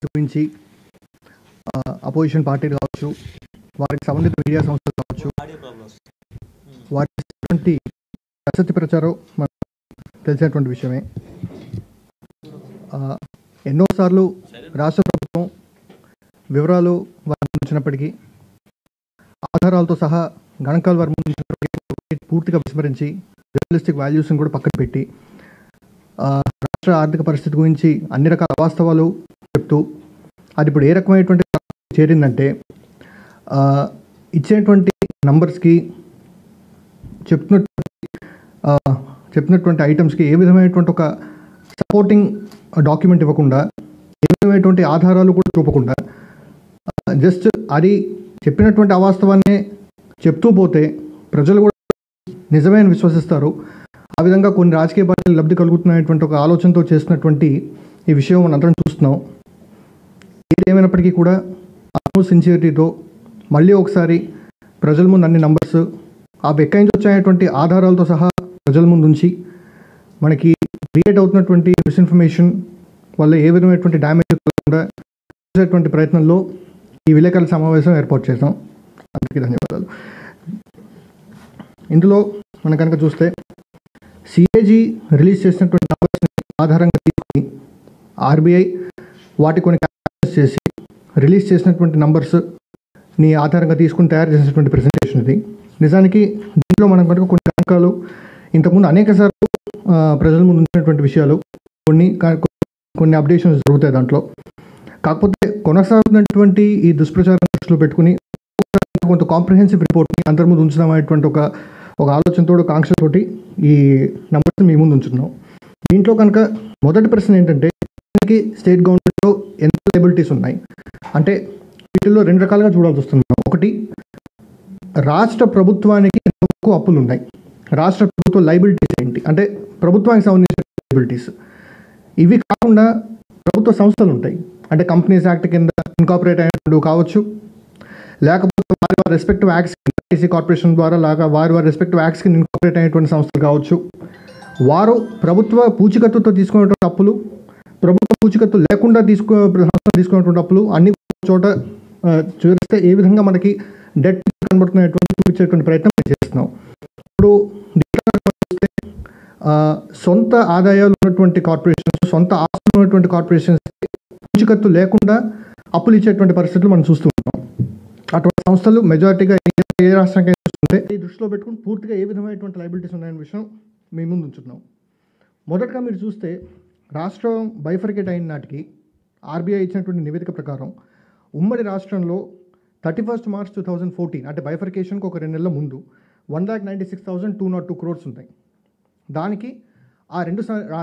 గురించి అపోజిషన్ పార్టీలు కావచ్చు, వారికి సంబంధిత మీడియా సంస్థలు కావచ్చు, వాటి అసత్య ప్రచారం మనకు తెలిసినటువంటి విషయమే. ఎన్నోసార్లు రాష్ట్ర ప్రభుత్వం వివరాలు వారికి ఉంచినప్పటికీ, ఆధారాలతో సహా గణాంకాల వారి ముందు పూర్తిగా విస్మరించి జర్నలిస్టిక్ వాల్యూస్ని కూడా పక్కన పెట్టి రాష్ట్ర ఆర్థిక పరిస్థితి గురించి అన్ని రకాల వాస్తవాలు చెప్తూ అది ఇప్పుడు ఏ రకమైనటువంటి చేరిందంటే, ఇచ్చినటువంటి నంబర్స్కి చెప్తున్నటువంటి ఐటమ్స్కి ఏ విధమైనటువంటి ఒక సపోర్టింగ్ డాక్యుమెంట్ ఇవ్వకుండా, ఏ విధమైనటువంటి ఆధారాలు కూడా చూపకుండా జస్ట్ అది చెప్పినటువంటి అవాస్తవాన్నే చెప్తూ పోతే ప్రజలు కూడా నిజమే అని విశ్వసిస్తారు. ఆ విధంగా కొన్ని రాజకీయ పార్టీలు లబ్ధి కలుగుతున్నటువంటి ఒక ఆలోచనతో చేస్తున్నటువంటి ఈ విషయం మనం అందరం చూస్తున్నాం. ఏదేమైనప్పటికీ కూడా ఆల్మోస్ట్ సిన్సియరిటీతో మళ్ళీ ఒకసారి ప్రజల ముందు అన్ని నంబర్స్, ఆ ఎక్కడి నుంచి వచ్చేటువంటి ఆధారాలతో సహా ప్రజల ముందు ఉంచి మనకి క్రియేట్ అవుతున్నటువంటి మిస్ఇన్ఫర్మేషన్ వల్ల ఏ విధమైనటువంటి డ్యామేజ్ కాకుండా చేసేటువంటి ప్రయత్నంలో ఈ విలేకరుల సమావేశం ఏర్పాటు చేసాం. అందరికీ ధన్యవాదాలు. ఇందులో మనం కనుక చూస్తే సిఏజీ రిలీజ్ చేసినటువంటి నంబర్స్ని ఆధారంగా తీసుకుని ఆర్బీఐ వాటి కొన్ని క్యాల్కులేషన్స్ చేసి రిలీజ్ చేసినటువంటి నంబర్స్ని ఆధారంగా తీసుకుని తయారు చేసినటువంటి ప్రెజెంటేషన్ ఇది. నిజానికి దీంట్లో మనం కనుక కొన్ని గణాంకాలు ఇంతకుముందు అనేక సార్లు ప్రజల ముందు ఉంచినటువంటి విషయాలు, కొన్ని అప్డేషన్స్ జరుగుతాయి దాంట్లో. కాకపోతే కొనసాగుతున్నటువంటి ఈ దుష్ప్రచారం దృష్టిలో పెట్టుకుని కొంత కాంప్రహెన్సివ్ రిపోర్ట్ని అందరి ముందు ఉంచుదామనేటువంటి ఒక ఆలోచనతో, కాంక్షతోటి ఈ నంబర్స్ని మీ ముందు ఉంచుతున్నాం. దీంట్లో కనుక మొదటి ప్రశ్న ఏంటంటే, స్టేట్ గవర్నమెంట్లో ఎంత లయబిలిటీస్ ఉన్నాయి అంటే వీటిల్లో రెండు రకాలుగా చూడాల్సి వస్తుంది. ఒకటి, రాష్ట్ర ప్రభుత్వానికి ఎంత ఎక్కువ అప్పులు ఉన్నాయి, రాష్ట్ర ప్రభుత్వ లయబిలిటీస్ ఏంటి అంటే ప్రభుత్వానికి సంబంధించిన లయబిలిటీస్. ఇవి కాకుండా ప్రభుత్వ సంస్థలు ఉంటాయి, అంటే కంపెనీస్ యాక్ట్ కింద ఇన్కార్పొరేట్ అయినటువంటి కావచ్చు, లేకపోతే వారి రెస్పెక్టివ్ యాక్ట్స్ ఐటీసీ కార్పొరేషన్ ద్వారా వారి రెస్పెక్టివ్ యాక్ట్స్ కింద ఇన్కార్పొరేట్ అయినటువంటి సంస్థలు కావచ్చు. వారు ప్రభుత్వ పూచికత్తుతో తీసుకునేటువంటి అప్పులు, ప్రభుత్వ పూచికత్తు లేకుండా తీసుకునేటువంటి అప్పులు అన్ని చోట చూస్తే ఏ విధంగా మనకి డెట్ కనబడుతున్నటువంటి చూపించేటువంటి ప్రయత్నం చేస్తున్నాం. ఇప్పుడు సొంత ఆదాయాలు ఉన్నటువంటి కార్పొరేషన్స్, సొంత ఆస్తులు ఉన్నటువంటి కార్పొరేషన్స్ పూచికత్తు లేకుండా అప్పులు ఇచ్చేటువంటి పరిస్థితులు మనం చూస్తూ ఉంటాం. అటువంటి సంస్థలు మెజారిటీగా ఏ రాష్ట్రానికి చూస్తుంటే ఈ దృష్టిలో పెట్టుకుని పూర్తిగా ఏ విధమైనటువంటి లయబిలిటీస్ ఉన్నాయనే విషయం మీ ముందు ఉంచుతున్నాం. మొదటగా మీరు చూస్తే రాష్ట్రం బైఫర్కేట్ అయిన నాటికి ఆర్బీఐ ఇచ్చినటువంటి నివేదిక ప్రకారం ఉమ్మడి రాష్ట్రంలో 31 March 2014 అంటే బైఫర్కేషన్కి ఒక 2 నెలల ముందు 1,96,202 crores ఉంటాయి. దానికి ఆ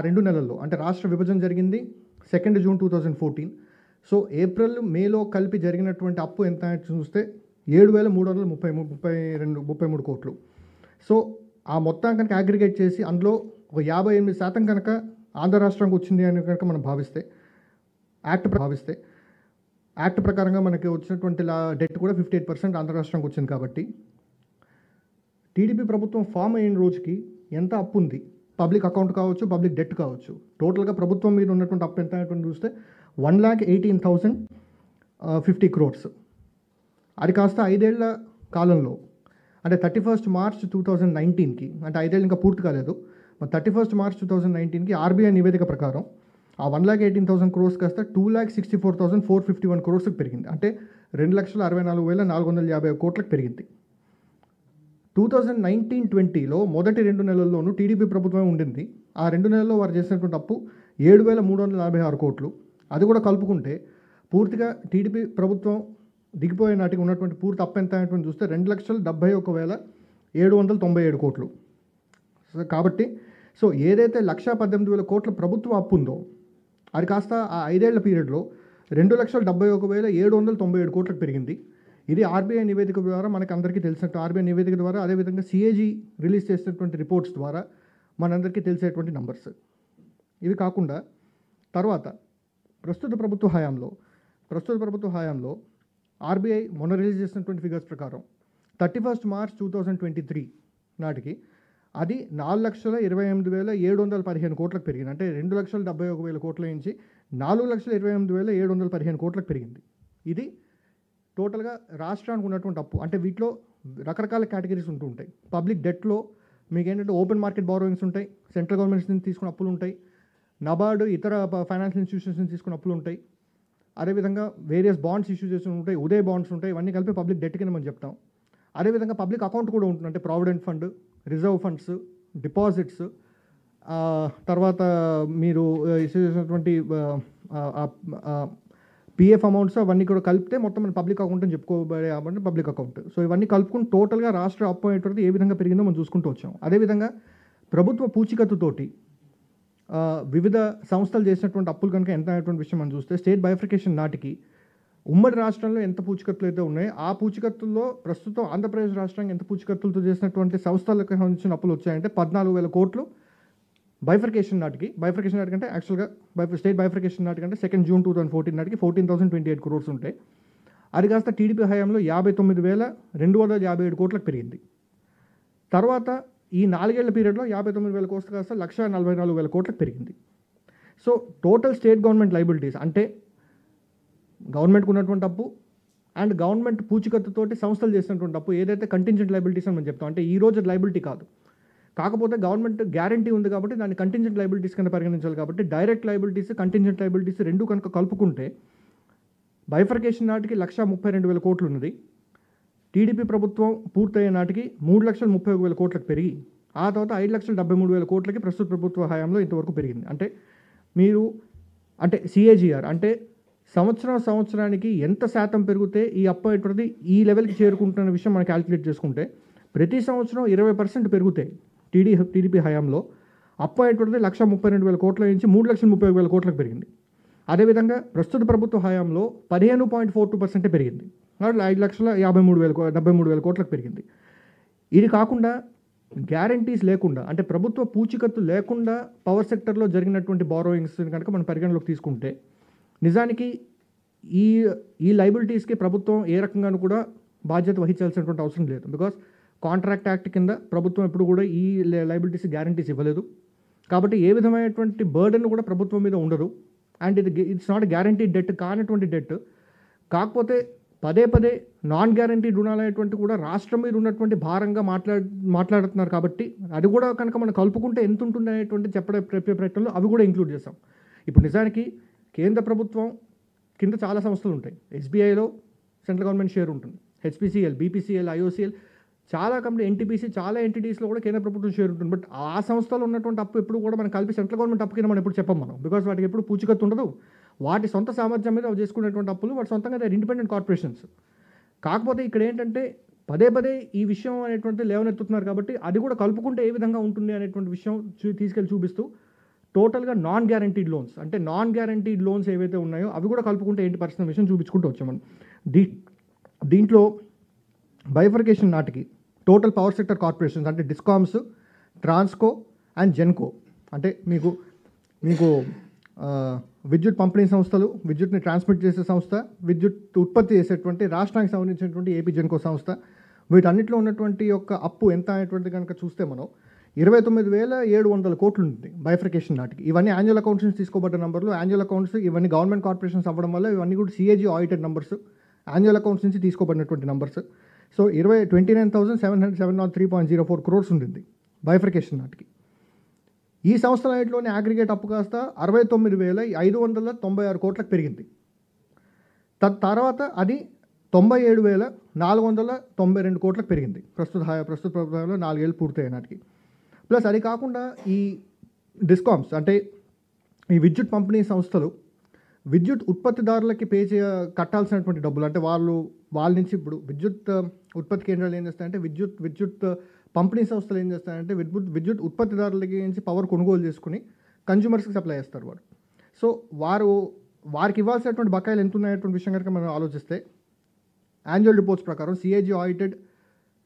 రెండు నెలల్లో అంటే రాష్ట్ర విభజన జరిగింది 2 June 2014. సో ఏప్రిల్ మేలో కలిపి జరిగినటువంటి అప్పు ఎంత చూస్తే 7,333 కోట్లు. సో ఆ మొత్తం కనుక అగ్రిగేట్ చేసి అందులో ఒక 58% కనుక ఆంధ్ర రాష్ట్రానికి వచ్చింది అని కనుక మనం భావిస్తే యాక్ట్ ప్రకారంగా మనకి వచ్చినటువంటి డెట్ కూడా 58% ఆంధ్ర రాష్ట్రానికి వచ్చింది. కాబట్టి టీడీపీ ప్రభుత్వం ఫామ్ అయిన రోజుకి ఎంత అప్పు ఉంది, పబ్లిక్ అకౌంట్ కావచ్చు, పబ్లిక్ డెట్ కావచ్చు, టోటల్గా ప్రభుత్వం మీద ఉన్నటువంటి అప్పు ఎంత అనేటువంటి చూస్తే 1,18,050 crores. అది కాస్త 5 ఏళ్ల కాలంలో అంటే 31 March 2019కి, అంటే 5 ఏళ్ళు ఇంకా పూర్తి కాలేదు, 31 March 2019కి ఆర్బీఐ నివేదిక ప్రకారం ఆ 1,18,000 crores కాస్త 2,64,451 crores పెరిగింది. అంటే 2,64,450 కోట్లకు పెరిగింది. 2019-20లో మొదటి 2 నెలల్లోనూ టీడీపీ ప్రభుత్వమే ఉండింది. ఆ 2 నెలల్లో వారు చేసినటువంటి అప్పు 7,346 కోట్లు. అది కూడా కలుపుకుంటే పూర్తిగా టీడీపీ ప్రభుత్వం దిగిపోయే నాటికి ఉన్నటువంటి పూర్తి అప్పు ఎంత అనేటువంటి చూస్తే 2,71,797 కోట్లు. కాబట్టి సో ఏదైతే 1,18,000 కోట్ల ప్రభుత్వ అప్పు ఉందో అది కాస్త ఆ 5 ఏళ్ల పీరియడ్లో 2,71,797 కోట్లకు పెరిగింది. ఇది ఆర్బీఐ నివేదిక ద్వారా మనకు అందరికీ తెలిసినట్టు, ఆర్బీఐ నివేదిక ద్వారా, అదేవిధంగా సిఏజీ రిలీజ్ చేసినటువంటి రిపోర్ట్స్ ద్వారా మనందరికీ తెలిసేటువంటి నంబర్స్. ఇవి కాకుండా తర్వాత ప్రస్తుత ప్రభుత్వ హయాంలో ఆర్బీఐ మొన్న రిలీజ్ చేసినటువంటి ఫిగర్స్ ప్రకారం 31 March 2023 నాటికి అది 4,28,715 కోట్లకు పెరిగింది. అంటే 2,71,000 కోట్ల నుంచి 4,28,715 కోట్లకు పెరిగింది. ఇది టోటల్గా రాష్ట్రానికి ఉన్నటువంటి అప్పు. అంటే వీటిలో రకరకాల కేటగిరీస్ ఉంటూ ఉంటాయి. పబ్లిక్ డెట్లో మీకు ఏంటంటే ఓపెన్ మార్కెట్ బారోయింగ్స్ ఉంటాయి, సెంట్రల్ గవర్నమెంట్స్ నుంచి తీసుకున్న అప్పులు ఉంటాయి, నబార్డు ఇతర ఫైనాన్షియల్ ఇన్స్టిట్యూషన్స్ నుంచి తీసుకున్న అప్పులు ఉంటాయి, అదేవిధంగా వేరియస్ బాండ్స్ ఇష్యూ చేసి ఉంటాయి, ఉదయ్ బాండ్స్ ఉంటాయి, ఇవన్నీ కలిపి పబ్లిక్ డెట్ కింద మనం చెప్తాం. అదేవిధంగా పబ్లిక్ అకౌంట్ కూడా ఉంటుంది. అంటే provident fund, reserve funds, deposits, తర్వాత మీరు ఇష్యూ చేసినటువంటి పిఎఫ్ అమౌంట్స్ అవన్నీ కూడా కలిపితే మొత్తం మన పబ్లిక్ అకౌంట్ అని చెప్పుకోబడే అమౌంట్ పబ్లిక్ అకౌంట్. సో ఇవన్నీ కలుపుకుని టోటల్గా రాష్ట్ర అప్పు అనేటువంటిది ఏ విధంగా పెరిగిందో మనం చూసుకుంటూ వచ్చాం. అదేవిధంగా ప్రభుత్వ పూచికత్తుతోటి వివిధ సంస్థలు చేసినటువంటి అప్పులు కనుక ఎంత అనేటువంటి విషయం మనం చూస్తే, స్టేట్ బైఫర్కేషన్ నాటికి ఉమ్మడి రాష్ట్రంలో ఎంత పూచికత్తులు అయితే ఉన్నాయో ఆ పూచికత్తుల్లో ప్రస్తుతం ఆంధ్రప్రదేశ్ రాష్ట్రానికి ఎంత పూచికత్తులతో చేసినటువంటి సంస్థలకు సంబంధించిన అప్పులు వచ్చాయంటే 14,000 కోట్లు బైఫర్కేషన్ నాటికి అంటే యాక్చువల్గా స్టేట్ బైఫర్కేషన్ నాటికంటే 2 జూన్ 2014 నాటికి 14,028 crores ఉంటాయి. అది కాస్త టీడీపీ హయాంలో 59,257 కోట్లకు పెరిగింది. తర్వాత ఈ 4 ఏళ్ల పీరియడ్లో 59,000 కోట్లు కాస్త 1,44,000 కోట్లకు పెరిగింది. So total state government liabilities అంటే గవర్నమెంట్కి ఉన్నటువంటి అప్పు అండ్ గవర్నమెంట్ పూచికత్తుతోటి సంస్థలు చేసినటువంటి అప్పు ఏదైతే కంటింజెంట్ లైబిలిటీస్ అని మనం చెప్తాం. అంటే ఈ రోజు లైబిలిటీ కాదు, కాకపోతే గవర్నమెంట్ గ్యారంటీ ఉంది కాబట్టి దాన్ని కంటింజెంట్ లైబిలిటీస్ కింద పరిగణించాలి. కాబట్టి డైరెక్ట్ లైబిలిటీస్, కంటింజెంట్ లైబిలిటీస్ రెండు కనుక కలుపుకుంటే బైఫర్కేషన్ నాటికి 1,32,000 కోట్లు ఉన్నది. టీడీపీ ప్రభుత్వం పూర్తయ్యే నాటికి 3,31,000 కోట్లకు పెరిగి ఆ తర్వాత 5,73,000 కోట్లకి ప్రస్తుత ప్రభుత్వ హయాంలో ఇంతవరకు పెరిగింది. అంటే మీరు అంటే సిఏజీఆర్ అంటే సంవత్సరానికి ఎంత శాతం పెరిగితే ఈ అప్పు అనేటువంటిది ఈ లెవెల్కి చేరుకుంటున్న విషయం మనం క్యాలిక్యులేట్ చేసుకుంటే ప్రతి సంవత్సరం 20% పెరుగుతాయి. టీడీపీ హయాంలో అప్పు అనేటువంటిది 1,32,000 కోట్ల నుంచి 3,30,000 కోట్లకు పెరిగింది. అదేవిధంగా ప్రస్తుత ప్రభుత్వ హయాంలో 15.42% పెరిగింది. 5,53,000 కోట్లకు పెరిగింది. ఇది కాకుండా గ్యారంటీస్ లేకుండా అంటే ప్రభుత్వ పూచికత్తు లేకుండా పవర్ సెక్టర్లో జరిగినటువంటి బారోయింగ్స్ కనుక మనం పరిగణలోకి తీసుకుంటే నిజానికి ఈ లైబిలిటీస్కి ప్రభుత్వం ఏ రకంగానూ కూడా బాధ్యత వహించాల్సినటువంటి అవసరం లేదు. బికాస్ కాంట్రాక్ట్ యాక్ట్ కింద ప్రభుత్వం ఎప్పుడు కూడా ఈ లైబిలిటీస్ గ్యారంటీస్ ఇవ్వలేదు. కాబట్టి ఏ విధమైనటువంటి బర్డెన్ కూడా ప్రభుత్వం మీద ఉండదు. And it's not guarantee debt కానటువంటి డెట్. కాకపోతే పదే నాన్ గ్యారంటీ రుణాలు అనేటువంటి కూడా రాష్ట్రం మీద ఉన్నటువంటి భారంగా మాట్లాడుతున్నారు. కాబట్టి అది కూడా కనుక మనం కలుపుకుంటే ఎంత ఉంటుంది అనేటువంటి చెప్పే ప్రయత్నంలో అవి కూడా ఇంక్లూడ్ చేస్తాం. ఇప్పుడు నిజానికి కేంద్ర ప్రభుత్వం కింద చాలా సంస్థలు ఉంటాయి. ఎస్బీఐలో సెంట్రల్ గవర్నమెంట్ షేర్ ఉంటుంది, హెచ్పిసిఎల్, బీపీసీఎల్, ఐఓసీఎల్, చాలా కంపెనీ, ఎన్టీపీసీ, చాలా ఎంటిటీస్లో కూడా కేంద్ర ప్రభుత్వం షేర్ ఉంటుంది. బట్ ఆ సంస్థలో ఉన్నటువంటి అప్పు ఎప్పుడు కూడా మనం కలిపి సెంట్రల్ గవర్నమెంట్ అప్పు కింద మనం ఎప్పుడు చెప్పం మనం. బికాస్ వాటికి ఎప్పుడు పూచికత్తు ఉండదు. వాటి సొంత సామర్థ్యం మీద అవి చేసుకునేటువంటి అప్పులు వాటి సొంతంగా దే ఇండిపెండెంట్ కార్పొరేషన్స్. కాకపోతే ఇక్కడ ఏంటంటే పదే ఈ విషయం అనేటువంటి లేవనెత్తుతున్నారు. కాబట్టి అది కూడా కలుపుకుంటే ఏ విధంగా ఉంటుంది అనేటువంటి విషయం తీసుకెళ్ళి చూపిస్తూ టోటల్గా నాన్ గ్యారంటీడ్ లోన్స్ అంటే నాన్ గ్యారంటీడ్ లోన్స్ ఏవైతే ఉన్నాయో అవి కూడా కలుపుకుంటే ఏంటి పరిస్థితి విషయం చూపించుకుంటూ వచ్చాం మనం. దీంట్లో బైఫర్కేషన్ నాటికి టోటల్ పవర్ సెక్టర్ కార్పొరేషన్స్ అంటే డిస్కామ్స్, ట్రాన్స్కో అండ్ జెన్కో అంటే మీకు విద్యుత్ పంపిణీ సంస్థలు, విద్యుత్ని ట్రాన్స్మిట్ చేసే సంస్థ, విద్యుత్ ఉత్పత్తి చేసేటువంటి రాష్ట్రానికి సంబంధించినటువంటి ఏపీ జెన్కో సంస్థ, వీటన్నిటిలో ఉన్నటువంటి యొక్క అప్పు ఎంత అనేటువంటి కనుక చూస్తే మనం 29,700 కోట్లు ఉంటుంది బైఫర్కేషన్ నాటికి. ఇవన్నీ యాన్యువల్ అకౌంట్స్ నుంచి తీసుకోబడ్డ నంబర్లు. యాన్యువల్ అకౌంట్స్ ఇవన్నీ గవర్నమెంట్ కార్పొరేషన్స్ అవ్వడం వల్ల ఇవన్నీ కూడా CAG audited numbers, annual accounts నుంచి తీసుకోబడినటువంటి నంబర్స్. సో 29,703.04 crores ఉంటుంది బైఫర్కేషన్ నాటికి. ఈ సంవత్సరాలలోని అగ్రిగేట్ అప్పు కాస్త 69,596 కోట్లకు పెరిగింది. తర్వాత అది 97,492 కోట్లకు పెరిగింది ప్రస్తుత ప్రభుత్వంలో 4 ఏళ్ళు పూర్తయ్యే నాటికి. ప్లస్ అది కాకుండా ఈ డిస్కామ్స్ అంటే ఈ విద్యుత్ పంపిణీ సంస్థలు విద్యుత్ ఉత్పత్తిదారులకి కట్టాల్సినటువంటి డబ్బులు అంటే వాళ్ళ నుంచి ఇప్పుడు విద్యుత్ ఉత్పత్తి కేంద్రాలు ఏం చేస్తాయంటే విద్యుత్ పంపిణీ సంస్థలు ఏం చేస్తాయంటే విద్యుత్ ఉత్పత్తిదారులకి నుంచి పవర్ కొనుగోలు చేసుకుని కన్జ్యూమర్స్కి సప్లై చేస్తారు వారు. సో వారికి ఇవ్వాల్సినటువంటి బకాయిలు ఎంత ఉన్నాయటువంటి విషయం కనుక మనం ఆలోచిస్తే యాన్యువల్ రిపోర్ట్స్ ప్రకారం CAG audited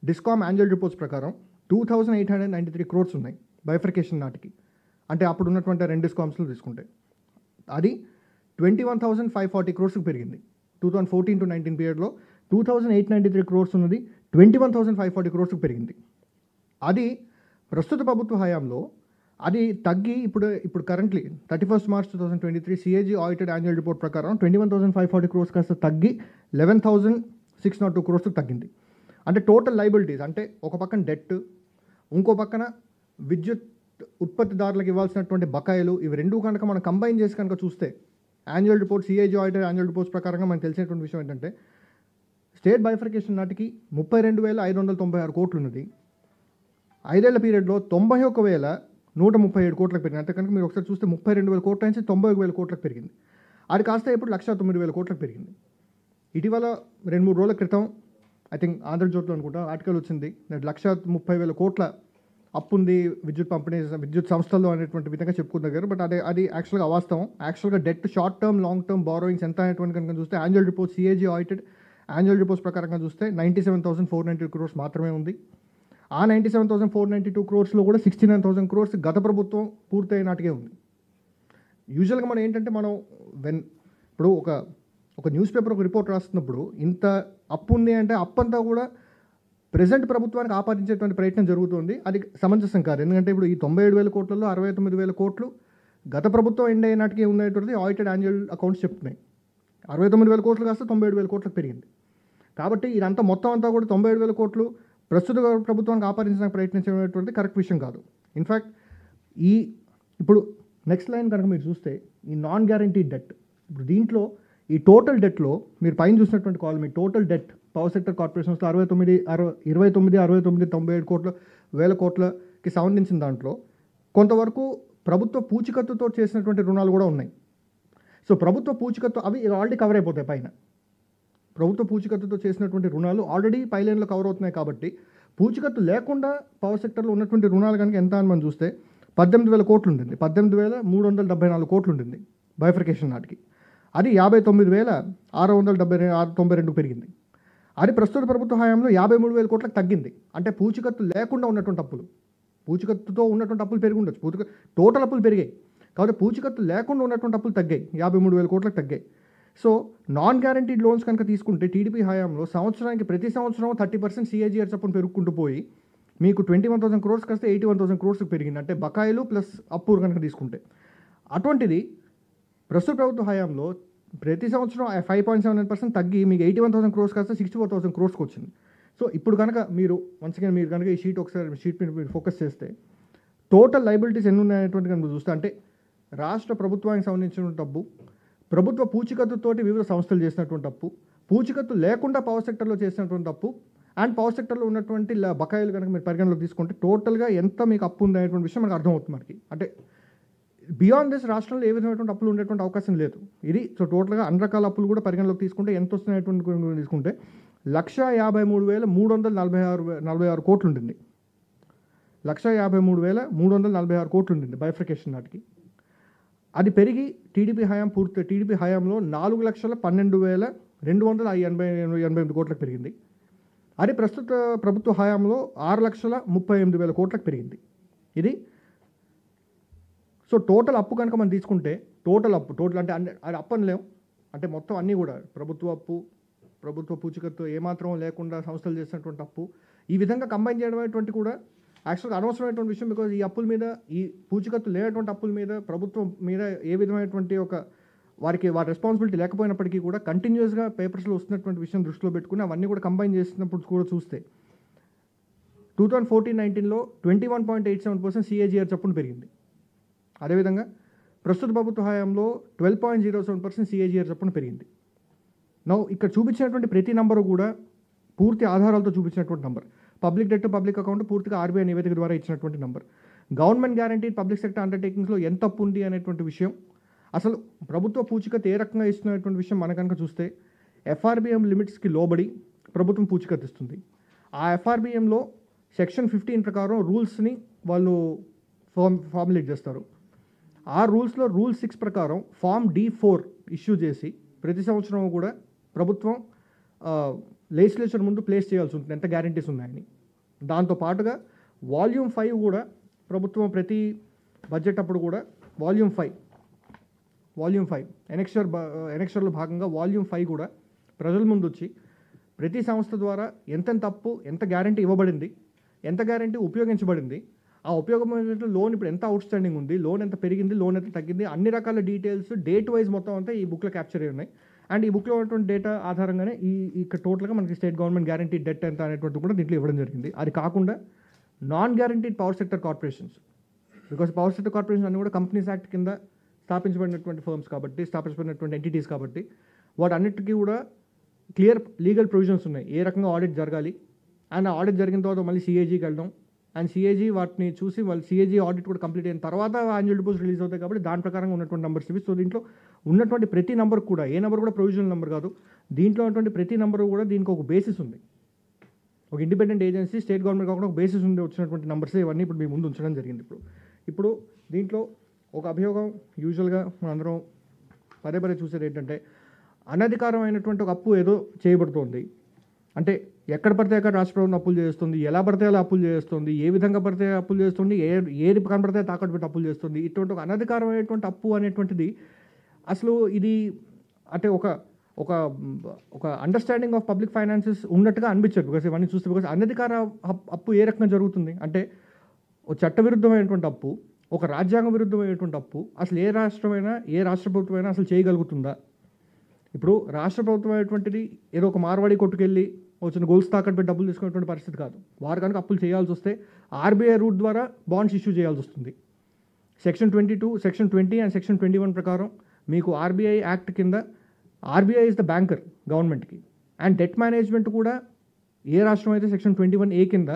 discom annual reports ప్రకారం 2,893 crores ఉన్నాయి బైఫర్కేషన్ నాటికి. అంటే అప్పుడు ఉన్నటువంటి 2 డిస్కామ్స్లో తీసుకుంటే అది 21,540 crores పెరిగింది. 2014 to 19 పీరియడ్లో 2,893 crores ఉన్నది 21,540 crores పెరిగింది. అది ప్రస్తుత ప్రభుత్వ హయాంలో అది తగ్గి ఇప్పుడు currently 31 March 2023 CAG audited annual report ప్రకారం 21,540 crores కాస్త తగ్గి 11,602 crores తగ్గింది. అంటే టోటల్ లైబిలిటీస్ అంటే ఒక పక్కన డెట్, ఇంకో పక్కన విద్యుత్ ఉత్పత్తిదారులకు ఇవ్వాల్సినటువంటి బకాయిలు, ఇవి రెండు కనుక మనం కంబైన్ చేసి కనుక చూస్తే annual report CAG audited annual reports ప్రకారంగా మనకు తెలిసినటువంటి విషయం ఏంటంటే స్టేట్ బైఫర్కేషన్ నాటికి 32,596 కోట్లు ఉన్నది. 5 ఏళ్ల పీరియడ్లో 91,137 కోట్లకు పెరిగింది. అంటే కనుక మీరు ఒకసారి చూస్తే 32,000 కోట్ల నుంచి 91,000 కోట్లకు పెరిగింది. అది కాస్త ఇప్పుడు 1,09,000 కోట్లకు పెరిగింది. ఇటీవల 2-3 రోజుల క్రితం ఐ థింక్ ఆంధ్రజ్యోతిలో అనుకుంటా ఆర్టికల్ వచ్చింది, 1,30,000 కోట్ల అప్పు ఉంది విద్యుత్ సంస్థల్లో అనేటువంటి విధంగా చెప్పుకున్నారు. బట్ అది యాక్చువల్గా అవాస్తవం. యాక్చువల్గా debt, short term, long term borrowings ఎంత అనేటువంటి కనుక చూస్తే annual report CAG audited annual reports ప్రకారంగా చూస్తే 97,492 crores మాత్రమే ఉంది. ఆ 97,492 crores కూడా 69,000 crores గత ప్రభుత్వం పూర్తయిన నాటికే ఉంది. యూజువల్గా మనం ఏంటంటే ఇప్పుడు ఒక న్యూస్ పేపర్ ఒక రిపోర్ట్ రాస్తున్నప్పుడు ఇంత అప్పు ఉంది అంటే అప్పంతా కూడా ప్రెజెంట్ ప్రభుత్వానికి ఆపాదించేటువంటి ప్రయత్నం జరుగుతుంది. అది సమంజసం కాదు. ఎందుకంటే ఇప్పుడు ఈ 97,000 కోట్లలో 69,000 కోట్లు గత ప్రభుత్వం ఎండ్ అయినట్టుగా ఉన్నటువంటిది ఆడిటెడ్ యాన్యువల్ అకౌంట్స్ చెప్తున్నాయి. 69,000 కోట్లు కాస్త 97,000 కోట్లకు పెరిగింది. కాబట్టి ఇదంతా మొత్తం అంతా కూడా 97,000 కోట్లు ప్రస్తుత ప్రభుత్వానికి ఆపాదించడానికి ప్రయత్నించేటువంటి కరెక్ట్ విషయం కాదు. ఇన్ఫ్యాక్ట్ ఇప్పుడు నెక్స్ట్ లైన్ కనుక మీరు చూస్తే ఈ నాన్ గ్యారంటీ డెట్, ఇప్పుడు దీంట్లో ఈ టోటల్ డెట్లో మీరు పైన చూసినటువంటి కాలమ్, ఈ టోటల్ డెట్ పవర్ సెక్టర్ కార్పొరేషన్స్లో 97,000 కోట్లకి సంబంధించిన దాంట్లో కొంతవరకు ప్రభుత్వ పూచికత్తుతో చేసినటువంటి రుణాలు కూడా ఉన్నాయి. సో ప్రభుత్వ పూచికత్తు అవి ఆల్రెడీ కవర్ అయిపోతాయి. పైన ప్రభుత్వ పూచికత్తుతో చేసినటువంటి రుణాలు ఆల్రెడీ పైలైన్లో కవర్ అవుతున్నాయి. కాబట్టి పూచికత్తు లేకుండా పవర్ సెక్టర్లో ఉన్నటువంటి రుణాలు కనుక ఎంత అని మనం చూస్తే 18,000 కోట్లు ఉంటుంది. 18,374 కోట్లు ఉంటుంది బైఫర్కేషన్ నాటికి. అది 59,692 పెరిగింది. అది ప్రస్తుత ప్రభుత్వ హయాంలో 53,000 కోట్లకు తగ్గింది. అంటే పూచికత్తు లేకుండా ఉన్నటువంటి అప్పులు, పూచికత్తుతో ఉన్నటువంటి అప్పులు పెరిగి ఉండొచ్చు, టోటల్ అప్పులు పెరిగాయి. కాబట్టి పూచికత్తు లేకుండా ఉన్నటువంటి అప్పులు తగ్గాయి, 53,000 కోట్లకు తగ్గాయి. సో నాన్ గ్యారంటీడ్ లోన్స్ కనుక తీసుకుంటే టీడీపీ హయాంలో సంవత్సరానికి ప్రతి సంవత్సరం 30% సిఏజీఆర్ చొప్పున పెరుగుకుంటూ పోయి మీకు 21,000 crores కాస్త 81,000 crores పెరిగింది. అంటే బకాయిలు ప్లస్ అప్పు కనుక తీసుకుంటే. అటువంటిది ప్రస్తుత ప్రభుత్వ హయాంలో ప్రతి సంవత్సరం 5.79% తగ్గి మీకు 81,000 crores కాస్త 64,000 crores వచ్చింది. సో ఇప్పుడు కనుక మీరు మీరు కనుక ఈ షీట్ మీద మీరు ఫోకస్ చేస్తే టోటల్ లైబిలిటీస్ ఎన్ని ఉన్నాయనేటువంటి కనుక చూస్తే అంటే రాష్ట్ర ప్రభుత్వానికి సంబంధించిన డబ్బు, ప్రభుత్వ పూచికత్తుతోటి వివిధ సంస్థలు చేసినటువంటి అప్పు, పూచికత్తు లేకుండా పవర్ సెక్టర్లో చేసినటువంటి అప్పు, అండ్ పవర్ సెక్టర్లో ఉన్నటువంటి బకాయిలు కనుక మీరు పరిగణలోకి తీసుకుంటే టోటల్గా ఎంత మీకు అప్పు ఉంది అనేటువంటి విషయం మనకు అర్థమవుతుంది. మనకి అంటే బియాండ్ దిస్ రాష్ట్రంలో ఏ విధమైనటువంటి అప్పులు ఉండేటువంటి అవకాశం లేదు. ఇది సో టోటల్గా అన్ని రకాల అప్పులు కూడా పరిగణలోకి తీసుకుంటే ఎంత వస్తున్నటువంటి తీసుకుంటే 1,53,346 కోట్లు ఉంటుంది. 1,53,346 కోట్లు ఉంటుంది బైఫర్కేషన్ నాటికి. అది పెరిగి టీడీపీ హయాంలో 4,12,288 కోట్లకు పెరిగింది. అది ప్రస్తుత ప్రభుత్వ హయాంలో 6,38,000 కోట్లకు పెరిగింది. ఇది సో టోటల్ అప్పు కనుక మనం తీసుకుంటే టోటల్ అంటే అది అప్పు అనలేము, అంటే మొత్తం అన్నీ కూడా ప్రభుత్వ అప్పు, ప్రభుత్వ పూచికత్తు ఏమాత్రం లేకుండా సంస్థలు చేసినటువంటి అప్పు, ఈ విధంగా కంబైన్ చేయడం అనేటువంటి కూడా యాక్చువల్గా అనవసరమైనటువంటి విషయం. బికాజ్ ఈ అప్పుల మీద, ఈ పూచికత్తు లేనటువంటి అప్పుల మీద ప్రభుత్వం మీద ఏ విధమైనటువంటి వారి రెస్పాన్సిబిలిటీ లేకపోయినప్పటికీ కూడా కంటిన్యూస్గా పేపర్స్లో వస్తున్నటువంటి విషయం దృష్టిలో పెట్టుకుని అవన్నీ కూడా కంబైన్ చేసినప్పుడు కూడా చూస్తే 2014-19లో 21.87% సిఏజీఆర్ చొప్పున పెరిగింది. అదేవిధంగా ప్రస్తుత ప్రభుత్వ హయాంలో 12.07% సిఏజీఆర్ చొప్పున పెరిగింది. ఇక్కడ చూపించినటువంటి ప్రతి నంబరు కూడా పూర్తి ఆధారాలతో చూపించినటువంటి number. Public debt public account పూర్తిగా ఆర్బీఐ నివేదిక ద్వారా ఇచ్చినటువంటి number. Government guaranteed public sector అండర్టేకింగ్స్లో ఎంత అప్పు ఉంది అనేటువంటి విషయం, అసలు ప్రభుత్వ పూచికత్తు ఏ రకంగా ఇస్తున్నటువంటి విషయం మన కనుక చూస్తే ఎఫ్ఆర్బిఎం లిమిట్స్కి లోబడి ప్రభుత్వం పూచికత్తు ఇస్తుంది. ఆ ఎఫ్ఆర్బిఎంలో సెక్షన్ 15 ప్రకారం రూల్స్ని వాళ్ళు ఫార్ములేట్ చేస్తారు. ఆ రూల్స్లో రూల్ 6 ప్రకారం ఫామ్ D4 ఇష్యూ చేసి ప్రతి సంవత్సరం కూడా ప్రభుత్వం లెజిస్లేచర్ ముందు ప్లేస్ చేయాల్సి ఉంటుంది ఎంత గ్యారంటీస్ ఉన్నాయని. దాంతోపాటుగా వాల్యూమ్ 5 కూడా ప్రభుత్వం ప్రతి బడ్జెట్ అప్పుడు కూడా వాల్యూమ్ 5 ఎనెక్షర్లో భాగంగా వాల్యూమ్ 5 కూడా ప్రజల ముందు వచ్చి ప్రతి సంస్థ ద్వారా ఎంత అప్పు, ఎంత గ్యారంటీ ఇవ్వబడింది, ఎంత గ్యారంటీ ఉపయోగించబడింది, ఆ ఉపయోగం ఏంటంటే లోన్ ఇప్పుడు ఎంత అవుట్ స్టాండింగ్ ఉంది, లోన్ ఎంత పెరిగింది, లోన్ ఎంత తగ్గింది, అన్ని రకాల డీటెయిల్స్ డేట్ వైజ్ మొత్తం అంతా ఈ బుక్లో క్యాప్చర్ అయి ఉన్నాయి. అండ్ ఈ బుక్లో ఉన్నటువంటి డేటా ఆధారంగానే ఇక్కడ టోటల్గా మనకి స్టేట్ గవర్నమెంట్ గ్యారంటీ డెట్ ఎంత అనేటువంటి కూడా దీంట్లో ఇవ్వడం జరిగింది. అది కాకుండా non guaranteed power sector corporations, because power sector corporation అన్ని కూడా కంపెనీస్ యాక్ట్ కింద స్థాపించబడినటువంటి ఫర్మ్స్ కాబట్టి, స్థాపించబడినటువంటి ఎంటిటీస్ కాబట్టి, వాటన్నిటికీ కూడా క్లియర్ లీగల్ ప్రొవిజన్స్ ఉన్నాయి. ఏ రకంగా ఆడిట్ జరగాలి, అండ్ ఆడిట్ జరిగిన తర్వాత మళ్ళీ సిఏజీకి వెళ్ళడం, అండ్ సిఏజీ వాటిని చూసి వాళ్ళు సిఏజీ ఆడిట్ కూడా కంప్లీట్ అయిన తర్వాత యాన్యువల్ రిపోర్ట్స్ రిలీజ్ అవుతాయి కాబట్టి దాని ప్రకారంగా ఉన్నటువంటి నెంబర్స్ ఇవి. సో దీంట్లో ఉన్నటువంటి ప్రతి నెంబర్ కూడా, ఏ నెంబర్ కూడా ప్రొవిజనల్ నెంబర్ కాదు, దీంట్లో ఉన్నటువంటి ప్రతి నెంబర్ కూడా దీనికి ఒక బేసిస్ ఉంది. ఒక ఇండిపెండెంట్ ఏజెన్సీ, స్టేట్ గవర్నమెంట్ కాకుండా ఒక బేసిస్ ఉండి వచ్చినటువంటి నెంబర్స్ ఇవన్నీ ఇప్పుడు మీ ముందు ఉంచడం జరిగింది. ఇప్పుడు దీంట్లో ఒక అభియోగం యూజువల్గా మనందరం పదే పదే చూసేది ఏంటంటే, అనధికారమైనటువంటి ఒక అప్పు ఏదో చేయబడుతోంది అంటే, ఎక్కడ పడితే అక్కడ రాష్ట్ర ప్రభుత్వం అప్పులు చేస్తుంది, ఎలా పడితే అలా అప్పులు చేస్తుంది, ఏ విధంగా పడితే అప్పులు చేస్తుంది, ఏది కనపడితే తాకట్టు పెట్టి అప్పులు చేస్తుంది. ఇటువంటి ఒక అనధికారమైనటువంటి అప్పు అనేటువంటిది అసలు ఇది అంటే ఒక ఒక ఒక అండర్స్టాండింగ్ ఆఫ్ పబ్లిక్ ఫైనాన్సెస్ ఉన్నట్టుగా అనిపించదు. బికాస్ ఇవన్నీ చూస్తే, బికాస్ అనధికార అప్పు ఏ రకంగా జరుగుతుంది అంటే, ఒక చట్టవిరుద్ధమైనటువంటి అప్పు, ఒక రాజ్యాంగ విరుద్ధమైనటువంటి అప్పు అసలు ఏ రాష్ట్రమైనా, ఏ రాష్ట్ర ప్రభుత్వమైనా అసలు చేయగలుగుతుందా? ఇప్పుడు రాష్ట్ర ప్రభుత్వం అనేటువంటిది ఏదో ఒక మార్వాడి కొట్టుకెళ్ళి వచ్చిన గోల్స్ తాకట్టు పెట్టి డబ్బులు తీసుకునేటువంటి పరిస్థితి కాదు. వారు కనుక అప్పులు చేయాల్సి వస్తే ఆర్బీఐ రూట్ ద్వారా బాండ్స్ ఇష్యూ చేయాల్సి వస్తుంది. సెక్షన్ 22, సెక్షన్ 20 అండ్ సెక్షన్ 21 ప్రకారం మీకు ఆర్బీఐ యాక్ట్ కింద ఆర్బీఐ ఇస్ ద బ్యాంకర్ గవర్నమెంట్కి, అండ్ డెట్ మేనేజ్మెంట్ కూడా ఏ రాష్ట్రం అయితే సెక్షన్ 21A కింద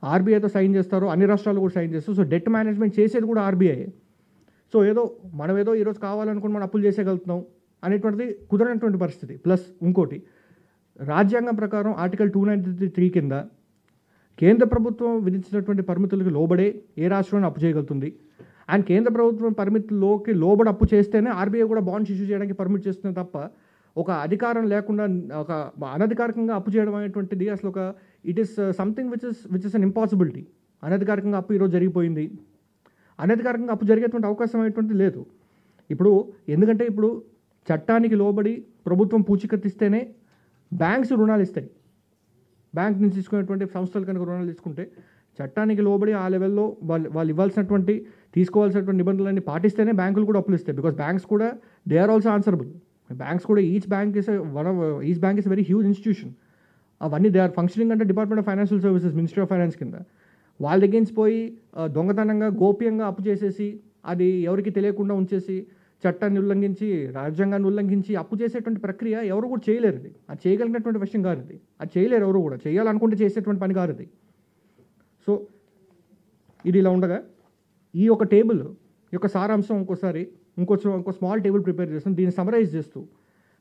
ఆర్బీఐతో సైన్ చేస్తారో అన్ని రాష్ట్రాలు కూడా సైన్ చేస్తారు. సో డెట్ మేనేజ్మెంట్ చేసేది కూడా ఆర్బీఐ. సో మనం ఏదో ఈరోజు కావాలనుకుని మనం అప్పులు చేసేయగలుగుతున్నాం అనేటువంటిది కుదరనటువంటి పరిస్థితి. ప్లస్ ఇంకోటి, రాజ్యాంగం ప్రకారం ఆర్టికల్ 293 కింద కేంద్ర ప్రభుత్వం విధించినటువంటి పరిమితులకు లోబడే ఏ రాష్ట్రాన్ని అప్పు చేయగలుగుతుంది, అండ్ కేంద్ర ప్రభుత్వం పరిమితుల్లోకి లోబడి అప్పు చేస్తేనే ఆర్బీఐ కూడా బాండ్స్ ఇష్యూ చేయడానికి పర్మిట్ చేస్తుంది తప్ప, ఒక అధికారం లేకుండా ఒక అనధికారికంగా అప్పు చేయడం అనేటువంటిది అసలు it is something which is an impossibility. అనధికారికంగా అప్పు ఈరోజు జరిగిపోయింది, అనధికారికంగా అప్పు జరిగేటువంటి అవకాశం అనేటువంటిది లేదు. ఎందుకంటే ఇప్పుడు చట్టానికి లోబడి ప్రభుత్వం పూచీకత్తిస్తేనే బ్యాంక్స్ రుణాలు ఇస్తాయి. బ్యాంక్ నుంచి తీసుకునేటువంటి సంస్థలు కనుక రుణాలు తీసుకుంటే చట్టానికి లోబడి ఆ లెవెల్లో వాళ్ళు ఇవ్వాల్సినటువంటి, తీసుకోవాల్సినటువంటి నిబంధనలన్నీ పాటిస్తేనే బ్యాంకులు కూడా అప్పులు ఇస్తాయి. బికాస్ బ్యాంక్స్ కూడా they are also answerable. Banks కూడా each bank is very huge institution. అవన్నీ దే ఆర్ ఫంక్షనింగ్ అంటే department of financial services, ministry of finance కింద. వాళ్ళ దగ్గరించి పోయి దొంగతనంగా గోప్యంగా అప్పు చేసేసి అది ఎవరికి తెలియకుండా ఉంచేసి చట్టాన్ని ఉల్లంఘించి, రాజ్యాంగాన్ని ఉల్లంఘించి అప్పు చేసేటువంటి ప్రక్రియ ఎవరు కూడా చేయలేరు. అది చేయగలిగినటువంటి విషయం కాదు. అది చేయలేరు ఎవరు కూడా. చేయాలనుకుంటే చేసేటువంటి పని కాదు అది. సో ఇది ఇలా ఉండగా ఈ యొక్క టేబుల్ యొక్క సారాంశం ఇంకో స్మాల్ టేబుల్ ప్రిపేర్ చేస్తాం. దీన్ని సమరైజ్ చేస్తూ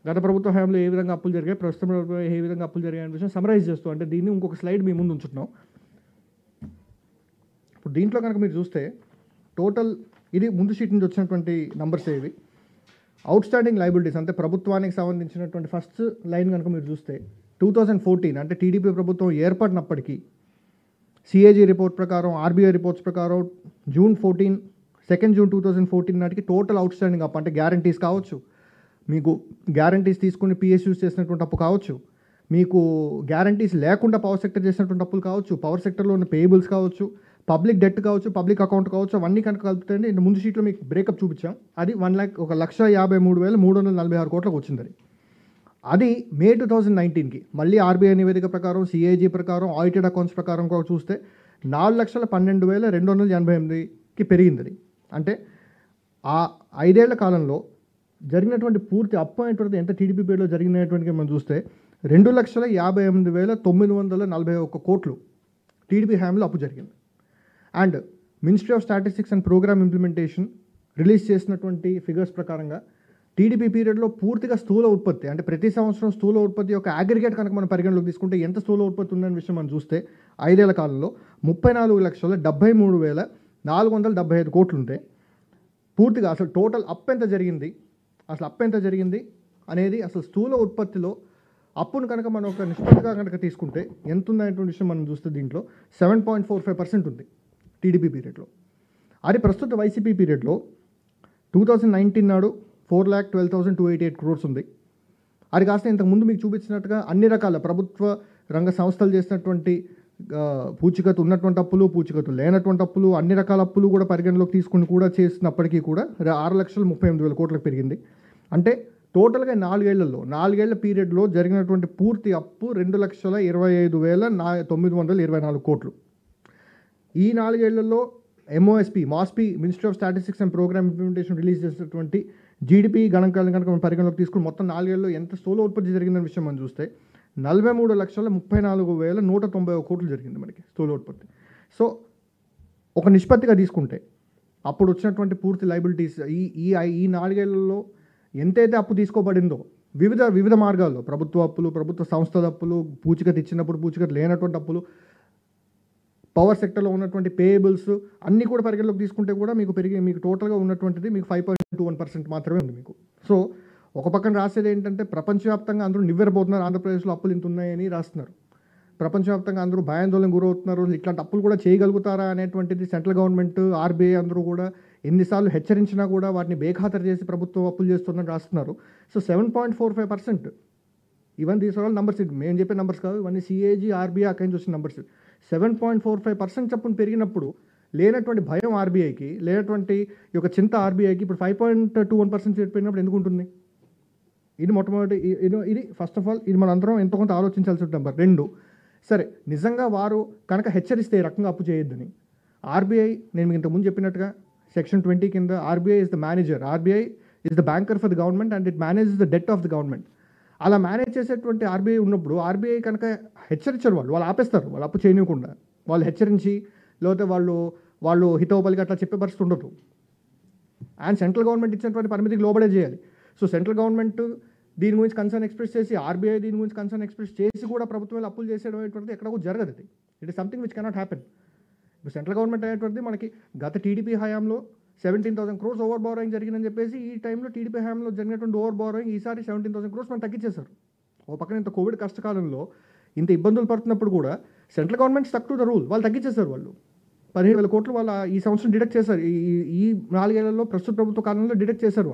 గత ప్రభుత్వ హయాంలో ఏ విధంగా అప్పులు జరిగాయి, ప్రస్తుత ప్రభుత్వం ఏ విధంగా అప్పులు జరిగాయి అనే విషయం సమరైజ్ చేస్తూ, అంటే దీన్ని ఇంకొక స్లైడ్ మీ ముందు ఉంచుతున్నాం. ఇప్పుడు దీంట్లో కనుక మీరు చూస్తే టోటల్ ఇది ముందు షీట్ నుంచి వచ్చినటువంటి నంబర్స్ ఇవి. అవుట్ స్టాండింగ్ లయబిలిటీస్ అంటే ప్రభుత్వానికి సంబంధించినటువంటి ఫస్ట్ లైన్ కనుక మీరు చూస్తే 2014 అంటే టీడీపీ ప్రభుత్వం ఏర్పడినప్పటికీ సిఏజీ రిపోర్ట్ ప్రకారం, ఆర్బీఐ రిపోర్ట్స్ ప్రకారం June 2014 నాటికి టోటల్ అవుట్ స్టాండింగ్ అప్పు అంటే గ్యారంటీస్ కావచ్చు, మీకు గ్యారంటీస్ తీసుకుని పిఎస్యూస్ చేసినటువంటి అప్పు కావచ్చు, మీకు గ్యారంటీస్ లేకుండా పవర్ సెక్టర్ చేసినటువంటి అప్పులు కావచ్చు, పవర్ సెక్టర్లో ఉన్న పేయబుల్స్ కావచ్చు, పబ్లిక్ డెట్ కావచ్చు, పబ్లిక్ అకౌంట్ కావచ్చు, అవన్నీ కనుక కలుపుతాయండి. ముందు షీట్లో మీకు బ్రేకప్ చూపించాం. అది 1,53,346 కోట్లకు వచ్చింది. అది మే 2019కి మళ్ళీ ఆర్బీఐ నివేదిక ప్రకారం, సిఏజీ ప్రకారం, ఆడిటెడ్ అకౌంట్స్ ప్రకారం కూడా చూస్తే 4,12,288కి పెరిగింది. అంటే ఆ 5 ఏళ్ల కాలంలో జరిగినటువంటి పూర్తి అప్పు అనేటువంటిది ఎంత టీడీపీ పీరియడ్లో జరిగినటువంటి మనం చూస్తే 2,58,941 కోట్లు టీడీపీ హయాంలో అప్పు జరిగింది. And ministry of statistics and programme implementation release చేసినటువంటి ఫిగర్స్ ప్రకారంగా టీడీపీ పీరియడ్లో పూర్తిగా స్థూల ఉత్పత్తి అంటే ప్రతి సంవత్సరం స్థూల ఉత్పత్తి యొక్క అగ్రిగేట్ కనుక మనం పరిగణలోకి తీసుకుంటే ఎంత స్థూల ఉత్పత్తి ఉందనే విషయం మనం చూస్తే 5 ఏళ్ల కాలంలో 34,73,475 కోట్లు ఉంటే పూర్తిగా అసలు టోటల్ అప్ ఎంత జరిగింది అనేది అసలు స్థూల ఉత్పత్తిలో అప్పును కనుక మనం ఒక నిష్పత్తిగా కనుక తీసుకుంటే ఎంత ఉందనేటువంటి విషయం మనం చూస్తే దీంట్లో 7.45% ఉంది టీడీపీ పీరియడ్లో. అది ప్రస్తుత వైసీపీ పీరియడ్లో 2019 నాడు 4,12,288 crores ఉంది. అది కాస్త ఇంతకుముందు మీకు చూపించినట్టుగా అన్ని రకాల ప్రభుత్వ రంగ సంస్థలు చేసినటువంటి పూచికత్తు ఉన్నటువంటి అప్పులు, పూచికత్తు లేనటువంటి అప్పులు, అన్ని రకాల అప్పులు కూడా పరిగణలోకి తీసుకుని కూడా చేసినప్పటికీ కూడా 6,38,000 కోట్లకు పెరిగింది. అంటే టోటల్గా 4 ఏళ్ల పీరియడ్లో జరిగినటువంటి పూర్తి అప్పు 2,25,924 కోట్లు. ఈ 4 ఏళ్లలో MOSPI ministry of statistics and programme implementation release చేసినటువంటి జీడిపి గణాంకాలను కనుక మనం పరిగణలోకి తీసుకుని మొత్తం 4 ఏళ్లలో ఎంత స్థూల ఉత్పత్తి జరిగిందనే విషయం మనం చూస్తే 43,34,191 కోట్లు జరిగింది మనకి స్థూల ఉత్పత్తి. సో ఒక నిష్పత్తిగా తీసుకుంటే అప్పుడు వచ్చినటువంటి పూర్తి లైబిలిటీస్ ఈ 4 ఏళ్లలో ఎంతైతే అప్పు తీసుకోబడిందో వివిధ మార్గాల్లో, ప్రభుత్వ అప్పులు, ప్రభుత్వ సంస్థల అప్పులు, పూచికత్తు ఇచ్చినప్పుడు పూచికత్తు లేనటువంటి అప్పులు, పవర్ సెక్టర్లో ఉన్నటువంటి పేయబుల్స్ అన్నీ కూడా పరిగణలోకి తీసుకుంటే కూడా మీకు టోటల్గా ఉన్నటువంటిది మీకు 5.21% మాత్రమే ఉంది మీకు. సో ఒక పక్కన రాసేది ఏంటంటే ప్రపంచవ్యాప్తంగా అందరూ నివ్వెరపోతున్నారు, ఆంధ్రప్రదేశ్లో అప్పులు ఇంత ఉన్నాయని రాస్తున్నారు. ప్రపంచవ్యాప్తంగా అందరూ భయాందోళన గురవుతున్నారు, ఇట్లాంటి అప్పులు కూడా చేయగలుగుతారా అనేటువంటిది సెంట్రల్ గవర్నమెంట్, ఆర్బీఐ అందరూ కూడా ఎన్నిసార్లు హెచ్చరించినా కూడా వాటిని బేఖాతరు చేసి ప్రభుత్వం అప్పులు చేస్తుందని రాస్తున్నారు. So 7.45%, even these are all numbers, మేము చెప్పే నంబర్స్ కాదు, ఇవన్నీ సిఏజీ, ఆర్బీఐ అక్కడి నుంచి వచ్చిన నంబర్స్. 7.45% చప్పున పెరిగినప్పుడు లేనటువంటి భయం ఆర్బీఐకి, లేనటువంటి ఈ యొక్క చింత ఆర్బీఐకి ఇప్పుడు 5.21% పెరిగినప్పుడు ఎందుకు ఉంటుంది? ఇది మొట్టమొదటి, ఇది ఫస్ట్ ఆఫ్ ఆల్ ఇది మన అందరం ఎంతో కొంత ఆలోచించాల్సి ఉంటుంది. నెంబర్ 2, సరే నిజంగా వారు కనుక హెచ్చరిస్తే ఈ రకంగా అప్పు చేయొద్దని, ఆర్బీఐ నేను మీకు ఇంతకుముందు చెప్పినట్టుగా సెక్షన్ 20 కింద RBI is the manager, RBI is the banker for the government and it manages the det of the government. అలా మేనేజ్ చేసేటువంటి ఆర్బీఐ ఉన్నప్పుడు ఆర్బీఐ కనుక హెచ్చరించారు, వాళ్ళు ఆపేస్తారు, వాళ్ళు అప్పు చేయనివ్వకుండా. వాళ్ళు హెచ్చరించి లేకపోతే వాళ్ళు హితోపలికి అట్లా చెప్పే పరిస్థితి ఉండదు. అండ్ సెంట్రల్ గవర్నమెంట్ ఇచ్చినటువంటి పరిమితికి లోబడే చేయాలి. సో సెంట్రల్ గవర్నమెంట్ దీని గురించి కన్సర్న్ ఎక్స్ప్రెస్ చేసి, ఆర్బీఐ దీని గురించి కన్సర్న్ ఎక్స్ప్రెస్ చేసి కూడా ప్రభుత్వం అప్పులు చేసేయడం అనేటువంటిది ఎక్కడ కూడా జరగదు. అది it is something which cannot happen. ఇప్పుడు సెంట్రల్ గవర్నమెంట్ అనేటువంటిది మనకి గత టీడీపీ హయాంలో 17,000 crores ఓవర్ బారోయింగ్ జరిగిందని చెప్పేసి ఈ టైంలో టీడీపీ హయాంలో జరిగినటువంటి ఓవర్ బారోయింగ్ ఈసారి 17,000 crores మనం తగ్గించేశారు. ఒక పక్కన ఇంత కోవిడ్ కష్టకాలంలో ఇంత ఇబ్బందులు పడుతున్నప్పుడు కూడా central government stuck to the rule, వాళ్ళు తగ్గించేశారు. వాళ్ళు 17,000 కోట్లు వాళ్ళు ఈ సంవత్సరం డిడక్ట్ చేశారు. ఈ 4 ఏళ్లలో ప్రస్తుత ప్రభుత్వ కాలంలో డిడక్ట్ చేశారు.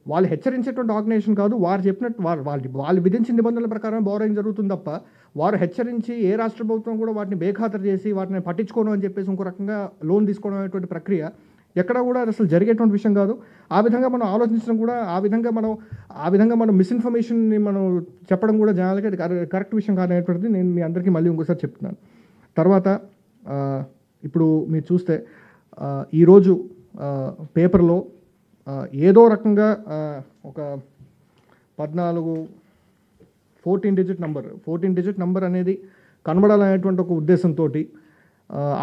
వాళ్ళు హెచ్చరించేటువంటి ఆర్గనైజేషన్ కాదు, వారు చెప్పినట్టు వాళ్ళు విధించిన నిబంధనల ప్రకారం బారోయింగ్ జరుగుతుంది తప్ప వారు హెచ్చరించి ఏ రాష్ట్ర ప్రభుత్వం కూడా వాటిని బేఖాతరు చేసి వాటిని పట్టించుకోవడం అని చెప్పేసి ఇంకో రకంగా లోన్ తీసుకోవడం అనేటువంటి ప్రక్రియ ఎక్కడ కూడా అసలు జరిగేటువంటి విషయం కాదు. ఆ విధంగా మనం ఆలోచించడం కూడా, ఆ విధంగా మనం మిస్ఇన్ఫర్మేషన్ని మనం చెప్పడం కూడా జనాలకి అది కరెక్ట్ విషయం కాదనేటువంటిది నేను మీ అందరికీ మళ్ళీ ఇంకోసారి చెప్తున్నాను. తర్వాత ఇప్పుడు మీరు చూస్తే ఈరోజు పేపర్లో ఏదో రకంగా ఒక 14 డిజిట్ నంబర్ అనేది కనబడాలనేటువంటి ఒక ఉద్దేశంతో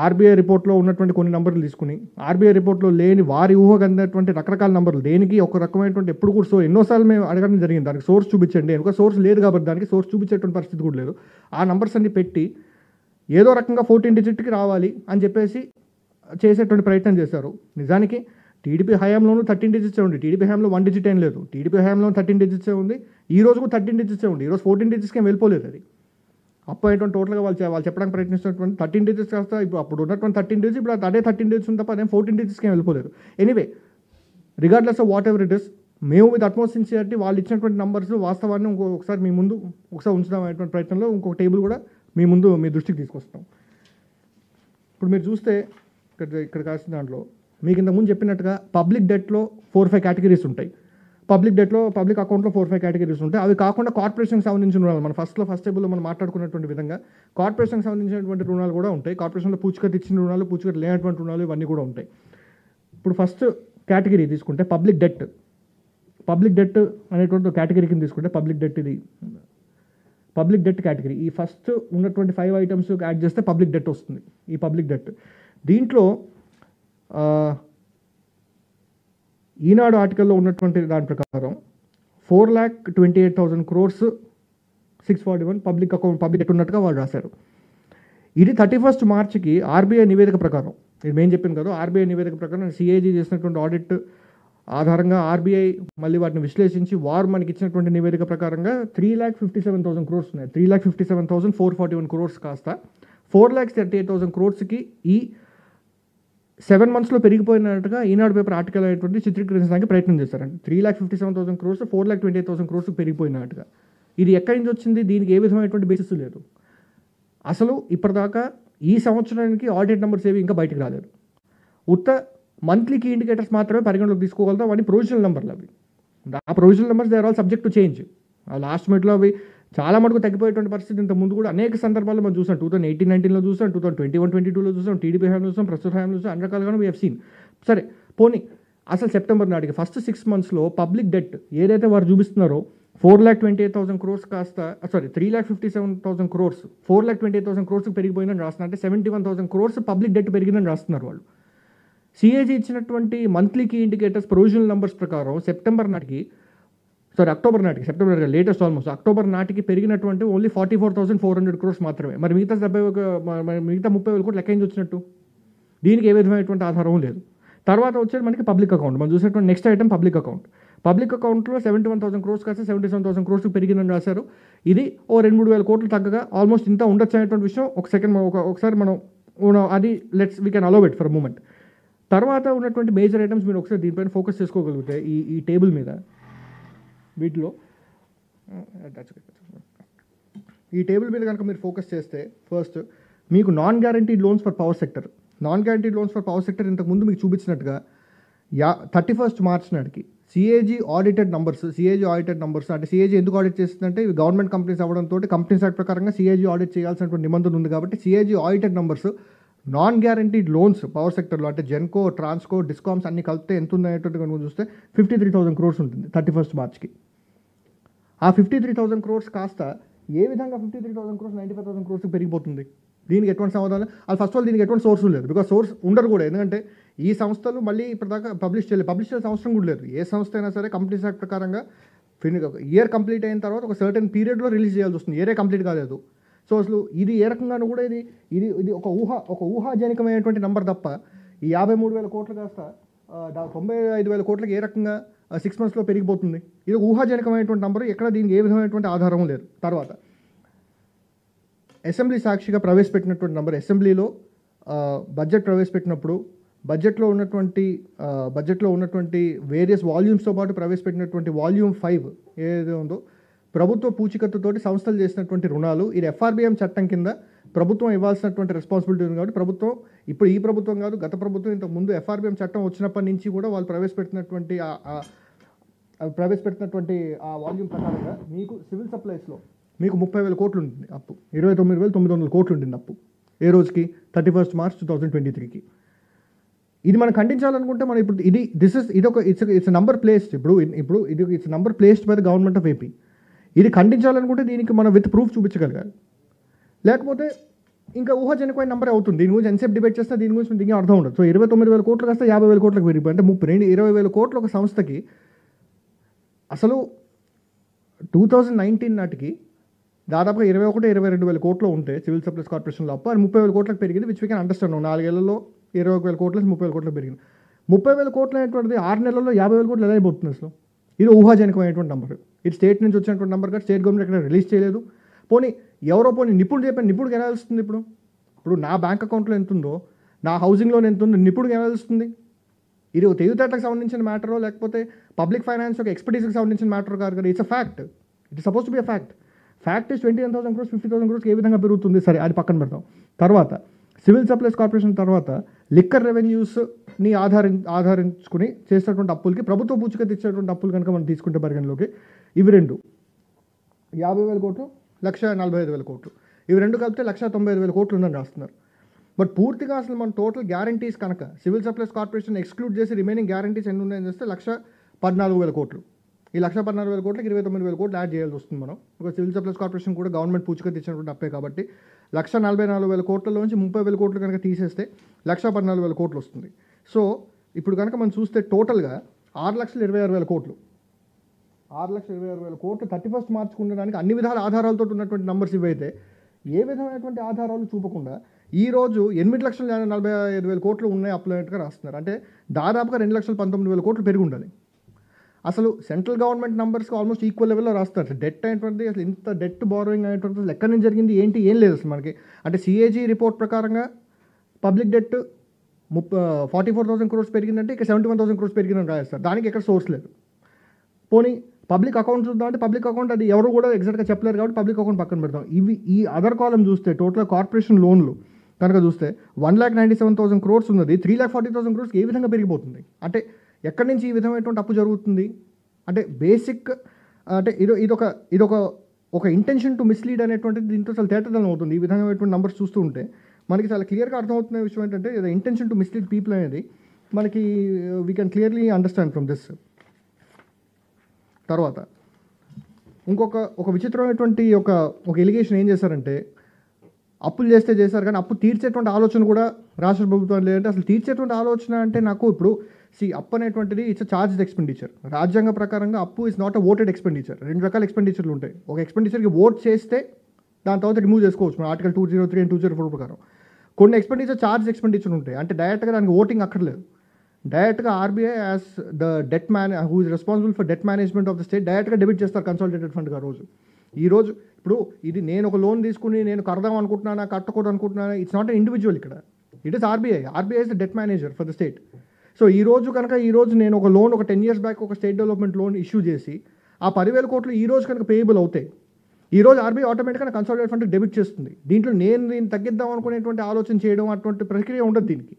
ఆర్బీఐ రిపోర్ట్లో ఉన్నటువంటి కొన్ని నంబర్లు తీసుకుని, ఆర్బీఐ రిపోర్ట్లో లేని వారి ఊహకు అందినటువంటి రకరకాల నంబర్లు, దేనికి ఒక రకమైనటువంటి ఎప్పుడు కూడా ఎన్నోసార్లు మేము అడగడం జరిగింది, దానికి సోర్స్ చూపించండి. ఎందుకంటే సోర్స్ లేదు కాబట్టి దానికి సోర్స్ చూపించేటువంటి పరిస్థితి కూడా లేదు. ఆ నంబర్స్ అన్ని పెట్టి ఏదో రకంగా 14 డిజిట్కి రావాలి అని చెప్పేసి చేసేటువంటి ప్రయత్నం చేశారు. నిజానికి టీడీపీ హయాంలోనూ 13 డిజిట్సే ఉంది, టీడీపీ హయాంలో 1 డిజిట్ ఏం లేదు. టీడీపీ హయాంలో 13 డిజిట్సే ఉంది, ఈ రోజు కూడా 13 డిజిట్సే ఉంది. ఈరోజు 14 డిజిట్స్కి ఏం వెళ్ళిపోలేదు. అది అప్పు అయ్యేటువంటి టోటల్గా వాళ్ళు చెప్పడానికి ప్రయత్నిస్తున్నటువంటి 13 డిజిట్స్ కాస్త ఇప్పుడు అప్పుడు ఉన్నటువంటి 13 డిజిట్స్ ఇప్పుడు అదే 13 డిజిట్స్ ఉంది తప్ప అదేం 14 డిజిట్స్కి ఏం వెళ్ళిపోలేదు. Anyway, regardless of whatever it is, మేము విత్ అట్మోస్ట్ సిన్సియారిటీ వాళ్ళు ఇచ్చినటువంటి నంబర్స్ వాస్తవాన్ని ఒకసారి మీ ముందు ఉంచుదాం అనేటువంటి ప్రయత్నంలో ఇంకొక టేబుల్ కూడా మీ దృష్టికి తీసుకొస్తాం. ఇప్పుడు మీరు చూస్తే ఇక్కడ కాసిన దాంట్లో మీకు ఇంతకుముందు చెప్పినట్టుగా పబ్లిక్ డెట్లో 4-5 కేటగిరీస్ ఉంటాయి. పబ్లిక్ అకౌంట్లో 4-5 కేటగిరీస్ ఉంటాయి. అవి కాకుండా కార్పొరేషన్కి సంబంధించిన రుణాలు, మన ఫస్ట్ టేబుల్లో మనం మాట్లాడుకున్నటువంటి విధంగా కార్పొరేషన్కి సంబంధించినటువంటి రుణాలు కూడా ఉంటాయి. కార్పొరేషన్లో పూచికత్తు ఇచ్చిన రుణాలు, పూచికత్తు లేనటువంటి రుణాలు, ఇవన్నీ కూడా ఉంటాయి. ఇప్పుడు ఫస్ట్ కేటగిరీ తీసుకుంటే పబ్లిక్ డెట్ అనేటువంటి కేటగిరీ కింద తీసుకుంటే పబ్లిక్ డెట్ కేటగిరీ, ఈ ఫస్ట్ ఉన్నటువంటి 5 ఐటమ్స్ యాడ్ చేస్తే పబ్లిక్ డెట్ వస్తుంది. ఈ పబ్లిక్ డెట్ దీంట్లో ఈనాడు ఆర్టికల్లో ఉన్నటువంటి దాని ప్రకారం 4,28,000 crores 641 పబ్లిక్ డెట్ ఉన్నట్టుగా వాళ్ళు రాశారు. ఇది 31st మార్చికి ఆర్బీఐ నివేదిక ప్రకారం, ఇది మేము చెప్పింది కదా, ఆర్బీఐ నివేదిక ప్రకారం సిఏజీ చేసినటువంటి ఆడిట్ ఆధారంగా ఆర్బీఐ మళ్ళీ వాటిని విశ్లేషించి వారు మనకి ఇచ్చినటువంటి నివేదిక ప్రకారంగా 3,57,000 crores ఉన్నాయి. 3,57,441 crores కాస్త 4,38,000 crores ఈ 7 monthsలో పెరిగిపోయినట్టుగా ఈనాడు పేపర్ ఆర్టికల్ అనేటువంటి చిత్రీకరించడానికి ప్రయత్నం చేశారండి. 3,57,000 crores 4,28,000 crores పెరిగిపోయినట్టుగా. ఇది ఎక్కడి నుంచి వచ్చింది, దీనికి ఏ విధమైనటువంటి బేసిస్ లేదు. అసలు ఇప్పటిదాకా ఈ సంవత్సరానికి ఆడిట్ నెంబర్స్ ఏవి ఇంకా బయటకు రాలేదు. ఉత్త మంత్లీ కీ ఇండికేటర్స్ మాత్రమే పరిగణలోకి తీసుకోగలుగుతాం. అవన్నీ ప్రొవిజనల్ నెంబర్లు అవి. ఆ provisional numbers they are all subject to change. Last మినిట్లో అవి చాలా మటుకు తగ్గిపోయేటువంటి పరిస్థితి ఇంత ముందు కూడా అనేక సందర్భాల్లో మనం చూసాం. 2018-19లో చూసాం, 2021-22లో చూసాం, టీడీపీ హయాంలో చూసాం, ప్రస్తుత హయాంలో చూసాం, అన్ని రకాలుగా వీ హెవ్ సీన్. సరే పోనీ అసలు సెప్టెంబర్ నాటికి ఫస్ట్ 6 monthsలో పబ్లిక్ డెట్ ఏదైతే వారు చూపిస్తున్నారో 4,28,000 crores కాస్త 3,57,000 crores 4,28,000 crores పెరిగిపోయిందని రాస్తున్నారు. అంటే 71,000 crores పబ్లిక్ డెట్ పెరిగిందని రాస్తున్నారు వాళ్ళు. సిఏజీ ఇచ్చినటువంటి monthly key indicators provisional numbers ప్రకారం అక్టోబర్ నాటికి సెప్టెంబర్ లేటెస్ట్ ఆల్మోస్ట్ అక్టోబర్ నాటికి పెరిగినటువంటి ఓన్లీ 44,400 crores మాత్రమే. మరి మిగతా 30,000 కోట్లు లెక్క నుంచి వచ్చినట్టు? దీనికి ఏ విధమైనటువంటి ఆధారం లేదు. తర్వాత వచ్చేది మనకి పబ్లిక్ అకౌంట్. మనం చూసేటువంటి next item public account. Public అకౌంట్లో 71,000 crores కాస్త 77,000 crores పెరిగిందని రాశారు. ఇది 2,000-3,000 కోట్లు తగ్గగా ఆల్మోస్ట్ ఇంత ఉండొచ్చు అనేటువంటి విషయం ఒకసారి మనం అది we can allow it for moment. తర్వాత ఉన్నటువంటి మేజర్ ఐటమ్స్ మీరు ఒకసారి దీనిపైన ఫోకస్ చేసుకోగలిగితే ఈ టేబుల్ మీద వీటిలో ఈ టేబుల్ మీద కనుక మీరు ఫోకస్ చేస్తే ఫస్ట్ మీకు non guaranteed loans for power sector ఇంతకుముందు మీకు చూపించినట్టుగా 31st March నాటికి సిఏజీ ఆడిటెడ్ నంబర్స్ అంటే సిఏజీ ఎందుకు ఆడిట్ చేస్తుందంటే ఇవి గవర్నమెంట్ కంపెనీస్ అవ్వడంతో కంపెనీస్ యాక్ట్ ప్రకారంగా సిఏజీ ఆడిట్ చేయాల్సినటువంటి నిబంధన ఉంది. కాబట్టి CAG audited numbers non guaranteed loans power సెక్టర్లో అంటే జెన్కో, ట్రాన్స్కో, డిస్కామ్స్ అన్ని కలిపితే ఎంత ఉందనేటువంటి కనుక చూస్తే 53,000 crores ఉంటుంది 31st Marchకి. ఆ 53,000 crores కాస్త ఏ విధంగా 53,000 crores 95,000 crores పెరిగిపోతుంది? దీనికి ఎటువంటి సమాధానం? అది ఫస్ట్ ఆఫ్ ఆల్ దీనికి ఎటువంటి సోర్స్ లేదు. బికాస్ సోర్స్ ఉండరు కూడా. ఎందుకంటే ఈ సంస్థలు మళ్ళీ ఇప్పటిదాకా పబ్లిష్ చేయాల్సిన అవసరం కూడా లేదు. ఏ సంస్థ అయినా సరే కంపెనీస్ యాక్ట్ ప్రకారంగా ఇయర్ కంప్లీట్ అయిన తర్వాత ఒక సర్టెన్ పీరియడ్లో రిలీజ్ చేయాల్సి వస్తుంది. ఇయరే కంప్లీట్ కాలేదు. సో అసలు ఇది ఏ రకంగానూ కూడా ఇది ఒక ఊహాజనికమైనటువంటి నంబర్ తప్ప ఈ 53,000 కోట్లు కాస్త 95,000 కోట్లకి ఏ రకంగా 6 monthsలో పెరిగిపోతుంది? ఇది ఊహాజనికమైనటువంటి నంబర్. ఎక్కడ దీనికి ఏ విధమైనటువంటి ఆధారం లేదు. తర్వాత అసెంబ్లీ సాక్షిగా ప్రవేశపెట్టినటువంటి నంబర్, అసెంబ్లీలో బడ్జెట్ ప్రవేశపెట్టినప్పుడు బడ్జెట్లో ఉన్నటువంటి వేరియస్ వాల్యూమ్స్తో పాటు ప్రవేశపెట్టినటువంటి వాల్యూమ్ 5 ఏదైతే ఉందో ప్రభుత్వ పూచికత్తుతోటి సంస్థలు చేసినటువంటి రుణాలు, ఇది ఎఫ్ఆర్బిఎం చట్టం కింద ప్రభుత్వం ఇవ్వాల్సినటువంటి రెస్పాన్సిబిలిటీ ఉంది. కాబట్టి ప్రభుత్వం ఇప్పుడు ఈ ప్రభుత్వం కాదు, గత ప్రభుత్వం ఇంతకుముందు ఎఫ్ఆర్బిఎం చట్టం వచ్చినప్పటి నుంచి కూడా వాళ్ళు ప్రవేశపెట్టినటువంటి ఆ వాల్యూమ్ ప్రకారంగా మీకు సివిల్ సప్లైస్లో మీకు 30,000 కోట్లు ఉంటుంది అప్పు, 29,900 కోట్లు ఉంటుంది అప్పు ఏ రోజుకి 31st March 2023కి. ఇది మనం ఖండించాలనుకుంటే మనం ఇప్పుడు it's number placed it's number placed by the government of AP. ఇది ఖండించాలనుకుంటే దీనికి మనం విత్ ప్రూఫ్ చూపించగలగాలి. లేకపోతే ఇంకా ఊహాజనికమైన నెంబరే అవుతుంది. దీని గురించి ఎంతసేపు డిబేట్ చేస్తే దీని గురించి దీనికి అర్థం ఉండదు. సో 29,000 కోట్లు కాస్త 50,000 కోట్లకు పెరిగిపోయి అంటే 20,000 కోట్లు ఒక సంస్థకి అసలు 2019 నాటికి దాదాపుగా 21-22,000 కోట్లు ఉంటే సివిల్ సప్లైస్ కార్పొరేషన్లో అప్పు అది 30,000 కోట్లకు పెరిగింది. Which we can understand. 4 ఏళ్లలో 21,000 కోట్ల నుంచి 30,000 కోట్లకు పెరిగింది. 30,000 కోట్లు అనేటువంటిది 6 నెలల్లో 50,000 కోట్లు ఎలా అయిపోతుంది అసలు? ఇది ఊహాజనికమైనటువంటి నెంబర్. ఇది స్టేట్ నుంచి వచ్చినటువంటి నెంబర్ కాదు. స్టేట్ గవర్నమెంట్ ఎక్కడ రిలీజ్ చేయలేదు. పోనీ నిపుణుడికి ఎలా తెలుస్తుంది? ఇప్పుడు నా బ్యాంక్ అకౌంట్లో ఎంత ఉందో, నా హౌసింగ్ లోన్ ఎంత ఉందో నిపుణుడికి ఎలా తెలుస్తుంది? ఇది తెలివితేటలకు సంబంధించిన మ్యాటరో లేకపోతే పబ్లిక్ ఫైనాన్స్ ఒక ఎక్స్పర్టీస్కి సంబంధించిన మ్యాటర్ కాదు కదా. It's a fact. It is suppose to be a fact. Fact is 21,000 crores 50,000 crores ఏ విధంగా పెరుగుతుంది? సరే అది పక్కన పెడతాం. తర్వాత సివిల్ సప్లైస్ కార్పొరేషన్ తర్వాత లిక్కర్ రెవెన్యూస్ని ఆధారించుకుని చేసేటువంటి అప్పులకి ప్రభుత్వ పూచికత్తు ఇచ్చేటువంటి అప్పులు కనుక మనం తీసుకుంటే పరిగణలోకి ఇవి రెండు 50,000 కోట్లు 1,45,000 కోట్లు ఇవి రెండు కలిపితే 1,95,000 కోట్లు ఉందని రాస్తున్నారు. బట్ పూర్తిగా అసలు మన టోటల్ గ్యారంటీస్ కనుక సివిల్ సప్లైస్ కార్పొరేషన్ ఎక్స్క్లూడ్ చేసి రిమైనింగ్ గ్యారంటీస్ ఎన్ని ఉన్నాయని చేస్తే 1,14,000 కోట్లు. ఈ 1,14,000 కోట్లకి 29,000 కోట్లు యాడ్ చేయాల్సి వస్తుంది మనం. ఒక సివిల్ సప్లైస్ కార్పొరేషన్ కూడా గవర్నమెంట్ పూచికత్తు ఇచ్చినటువంటి అప్పే కాబట్టి 1,44,000 కోట్లలోంచి 30,000 కోట్లు కనుక తీసేస్తే 1,14,000 కోట్లు వస్తుంది. సో ఇప్పుడు కనుక మనం చూస్తే టోటల్గా 6,26,000 కోట్లు 6,26,000 కోట్లు 31st March ఉండడానికి అన్ని విధాల ఆధారాలతో ఉన్నటువంటి నంబర్స్ ఇవైతే ఏ విధమైనటువంటి ఆధారాలు చూపకుండా ఈరోజు 8,45,000 కోట్లు ఉన్నాయి అప్లైనట్టుగా రాస్తున్నారు. అంటే దాదాపుగా 2,19,000 కోట్లు పెరిగి ఉండాలి. అసలు సెంట్రల్ గవర్నమెంట్ నంబర్స్కి ఆల్మోస్ట్ ఈక్వల్ లెవెల్లో రాస్తారు. డెట్ అయినటువంటిది అసలు ఇంత డెట్ బారోయింగ్ అయినటువంటిది ఎక్కడి నుంచి జరిగింది ఏంటి ఏం లేదు అసలు మనకి. అంటే సిఏజీ రిపోర్ట్ ప్రకారంగా పబ్లిక్ డెట్ 44,000 crores పెరిగిందంటే ఇక 71,000 crores పెరిగిందని రాస్తారు. దానికి ఎక్కడ సోర్స్ లేదు. పోనీ పబ్లిక్ అకౌంట్ చూద్దాం అంటే పబ్లిక్ అకౌంట్ అది ఎవరు కూడా ఎగ్జాక్ట్గా చెప్పలేరు కాబట్టి పబ్లిక్ అకౌంట్ పక్కన పెడతాం. ఈ అదర్ కాలం చూస్తే టోటల్ కార్పొరేషన్ లోన్లు కనుక చూస్తే 1,97,000 crores ఉన్నది 3,40,000 crores ఏ విధంగా పెరిగిపోతుంది? అంటే ఎక్కడి నుంచి ఈ విధమైనటువంటి అప్పు జరుగుతుంది? అంటే బేసిక్ అంటే ఇదొక ఇంటెన్షన్ టు మిస్లీడ్ అనేటువంటిది దీంతో చాలా తేటతనం అవుతుంది. ఈ విధమైనటువంటి నెంబర్స్ చూస్తూ ఉంటే మనకి చాలా క్లియర్గా అర్థమవుతున్న విషయం ఏంటంటే ఇంటెన్షన్ టు మిస్లీడ్ పీపుల్ అనేది మనకి we can clearly understand from this. తర్వాత ఒక విచిత్రమైనటువంటి ఒక ఎలిగేషన్ ఏం చేశారంటే అప్పులు చేశారు కానీ అప్పు తీర్చేటువంటి ఆలోచన కూడా రాష్ట్ర ప్రభుత్వం లేదంటే అసలు తీర్చేటువంటి ఆలోచన అంటే నాకు ఇప్పుడు అప్పు అనేటువంటిది ఇట్స్ చార్జ్డ్ ఎక్స్పెండిచర్. రాజ్యాంగ ప్రకారంగా అప్పు is not a voted expenditure. 2 రకాల ఎక్స్పెండిచర్లు ఉంటాయి. ఒక ఎక్స్పెండిచర్కి ఓట్ చేస్తే దాని తర్వాత రిమూవ్ చేసుకోవచ్చు మన ఆర్టికల్ 203 అండ్ 204 ప్రకారం. కొన్ని చార్జ్ ఎక్స్పెండిచర్ ఉంటాయి అంటే డైరెక్ట్గా దానికి ఓటింగ్ అక్కర్లేదు. డైరెక్ట్గా RBI as the debt who is responsible for debt management of the state డైరెక్ట్గా డెబిట్ చేస్తారు కన్సాలిడేటెడ్ ఫండ్గా ఈరోజు. ఇప్పుడు ఇది నేను ఒక లోన్ తీసుకుని నేను కడదాం అనుకుంటున్నానా కట్టకూడదు అనుకుంటున్నానా, ఇట్స్ నాట్ ఎ ఇండివిజువల్. ఇక్కడ it is RBI is the debt manager for the state. So ఈరోజు నేను ఒక లోన్ ఒక 10 years బ్యాక్ ఒక స్టేట్ డెవలప్మెంట్ లోన్ ఇష్యూ చేసి ఆ 10,000 crores ఈ రోజు కనుక పేయబుల్ అవుతాయి, ఈ రోజు ఆర్బీఐ ఆటోమేటిక్గా కన్సాలిడేటెడ్ ఫండ్ డెబిట్ చేస్తుంది. దీంట్లో దీన్ని తగ్గిద్దాం అనుకునేటువంటి ఆలోచన చేయడం అటువంటి ప్రక్రియ ఉండదు. దీనికి